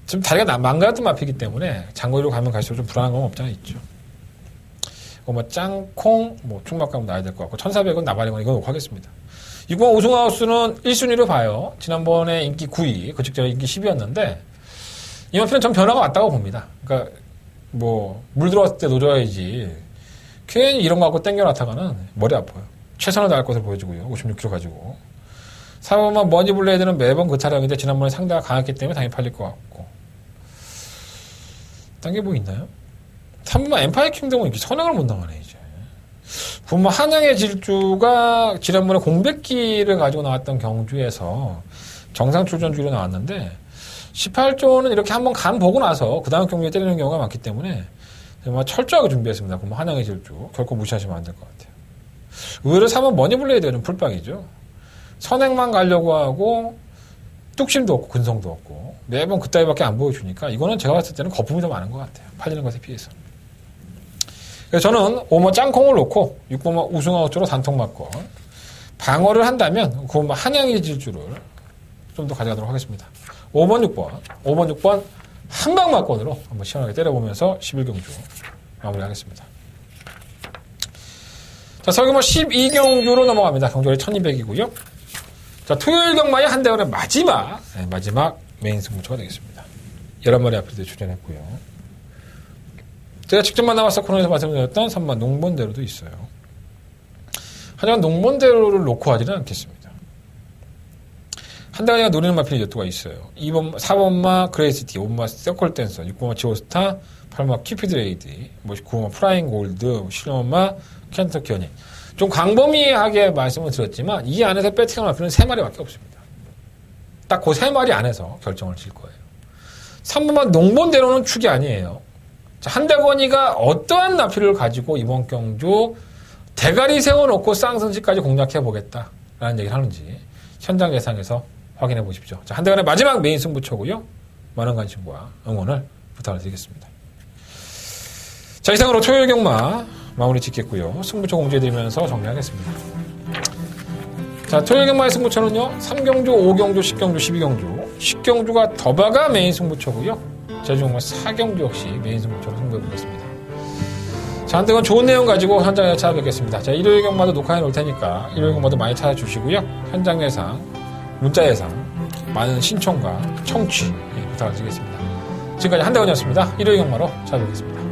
지금 다리가 망가졌던 마피기 때문에 장거리로 가면 갈수록 좀 불안한 건 없잖아 있죠. 뭐 짱콩, 뭐 충막감 나야 될 것 같고 1400은 나발이건 이거 놓고 하겠습니다. 이번 우승하우스는 1순위로 봐요. 지난번에 인기 9위, 그 직전에 인기 10위였는데 이 마피는 전 변화가 왔다고 봅니다. 그러니까 뭐 물 들어왔을 때 놓줘야지 괜히 이런 거 갖고 땡겨놨다가는 머리 아파요. 최선을 다할 것을 보여주고요. 56kg 가지고. 4번만 머니블레이드는 매번 그 차량인데 지난번에 상대가 강했기 때문에 당연히 팔릴 것 같고. 딴 게 뭐 있나요? 3번만 엠파이어 킹덤은 이렇게 선행을 못 나가네 이제. 9번만 한양의 질주가 지난번에 공백기를 가지고 나왔던 경주에서 정상 출전주로 나왔는데 18조는 이렇게 한번 간 보고 나서 그 다음 경주에 때리는 경우가 많기 때문에 정말 철저하게 준비했습니다. 그럼 한양의 질주 결코 무시하시면 안 될 것 같아요. 의외로 3번 머니블레이드가 좀 풀빵이죠. 선행만 가려고 하고 뚝심도 없고 근성도 없고 매번 그따위밖에 안 보여주니까 이거는 제가 봤을 때는 거품이 더 많은 것 같아요. 팔리는 것에 비해서. 그래서 저는 5번 짱콩을 놓고 6번 우승아웃주로 단통 맞고 방어를 한다면 9번 한양의 질주를 좀 더 가져가도록 하겠습니다. 5번 6번 한방 맞건으로 한번 시원하게 때려보면서 11경주 마무리하겠습니다. 자, 설금은 12경주로 넘어갑니다. 경주율이 1200이고요. 자, 토요일 경마의 한대원의 마지막 메인 승부처가 되겠습니다. 11마리 앞에도 출전했고요. 제가 직접 만나봤을 코너에서 말씀드렸던 3번 농번대로도 있어요. 하지만 농번대로를 놓고 하지는 않겠습니다. 한대원이가 노리는 마필 여투가 있어요. 4번마 그레이스티, 5번마 서클댄서, 6번마 지오스타, 8번마 키피드레이디, 9번마 프라잉 골드, 7번마 켄터키 연인. 좀 광범위하게 말씀을 드렸지만 이 안에서 배팅할 마필은 3마리밖에 없습니다. 딱 그 3마리 안에서 결정을 질 거예요. 3번만 농번대로는 축이 아니에요. 자, 한대건이가 어떠한 나필을 가지고 이번 경주 대가리 세워놓고 쌍승지까지 공략해보겠다라는 얘기를 하는지 현장 예상에서 확인해 보십시오. 자, 한대건의 마지막 메인 승부처고요. 많은 관심과 응원을 부탁을 드리겠습니다. 자, 이상으로 토요일 경마 마무리 짓겠고요. 승부처 공지해드리면서 정리하겠습니다. 자, 토요일 경마의 승부처는요. 3경주, 5경주, 10경주, 12경주. 10경주가 더바가 메인 승부처고요. 제주경마 4경주 역시 메인 승부처로 승부해보겠습니다. 자, 한대건 좋은 내용 가지고 현장에서 찾아뵙겠습니다. 자, 일요일 경마도 녹화해 놓을 테니까 일요일 경마도 많이 찾아주시고요. 현장 예상, 문자 예상, 많은 신청과 청취 부탁을 드리겠습니다. 지금까지 한대건이었습니다. 일요일 경마로 찾아뵙겠습니다.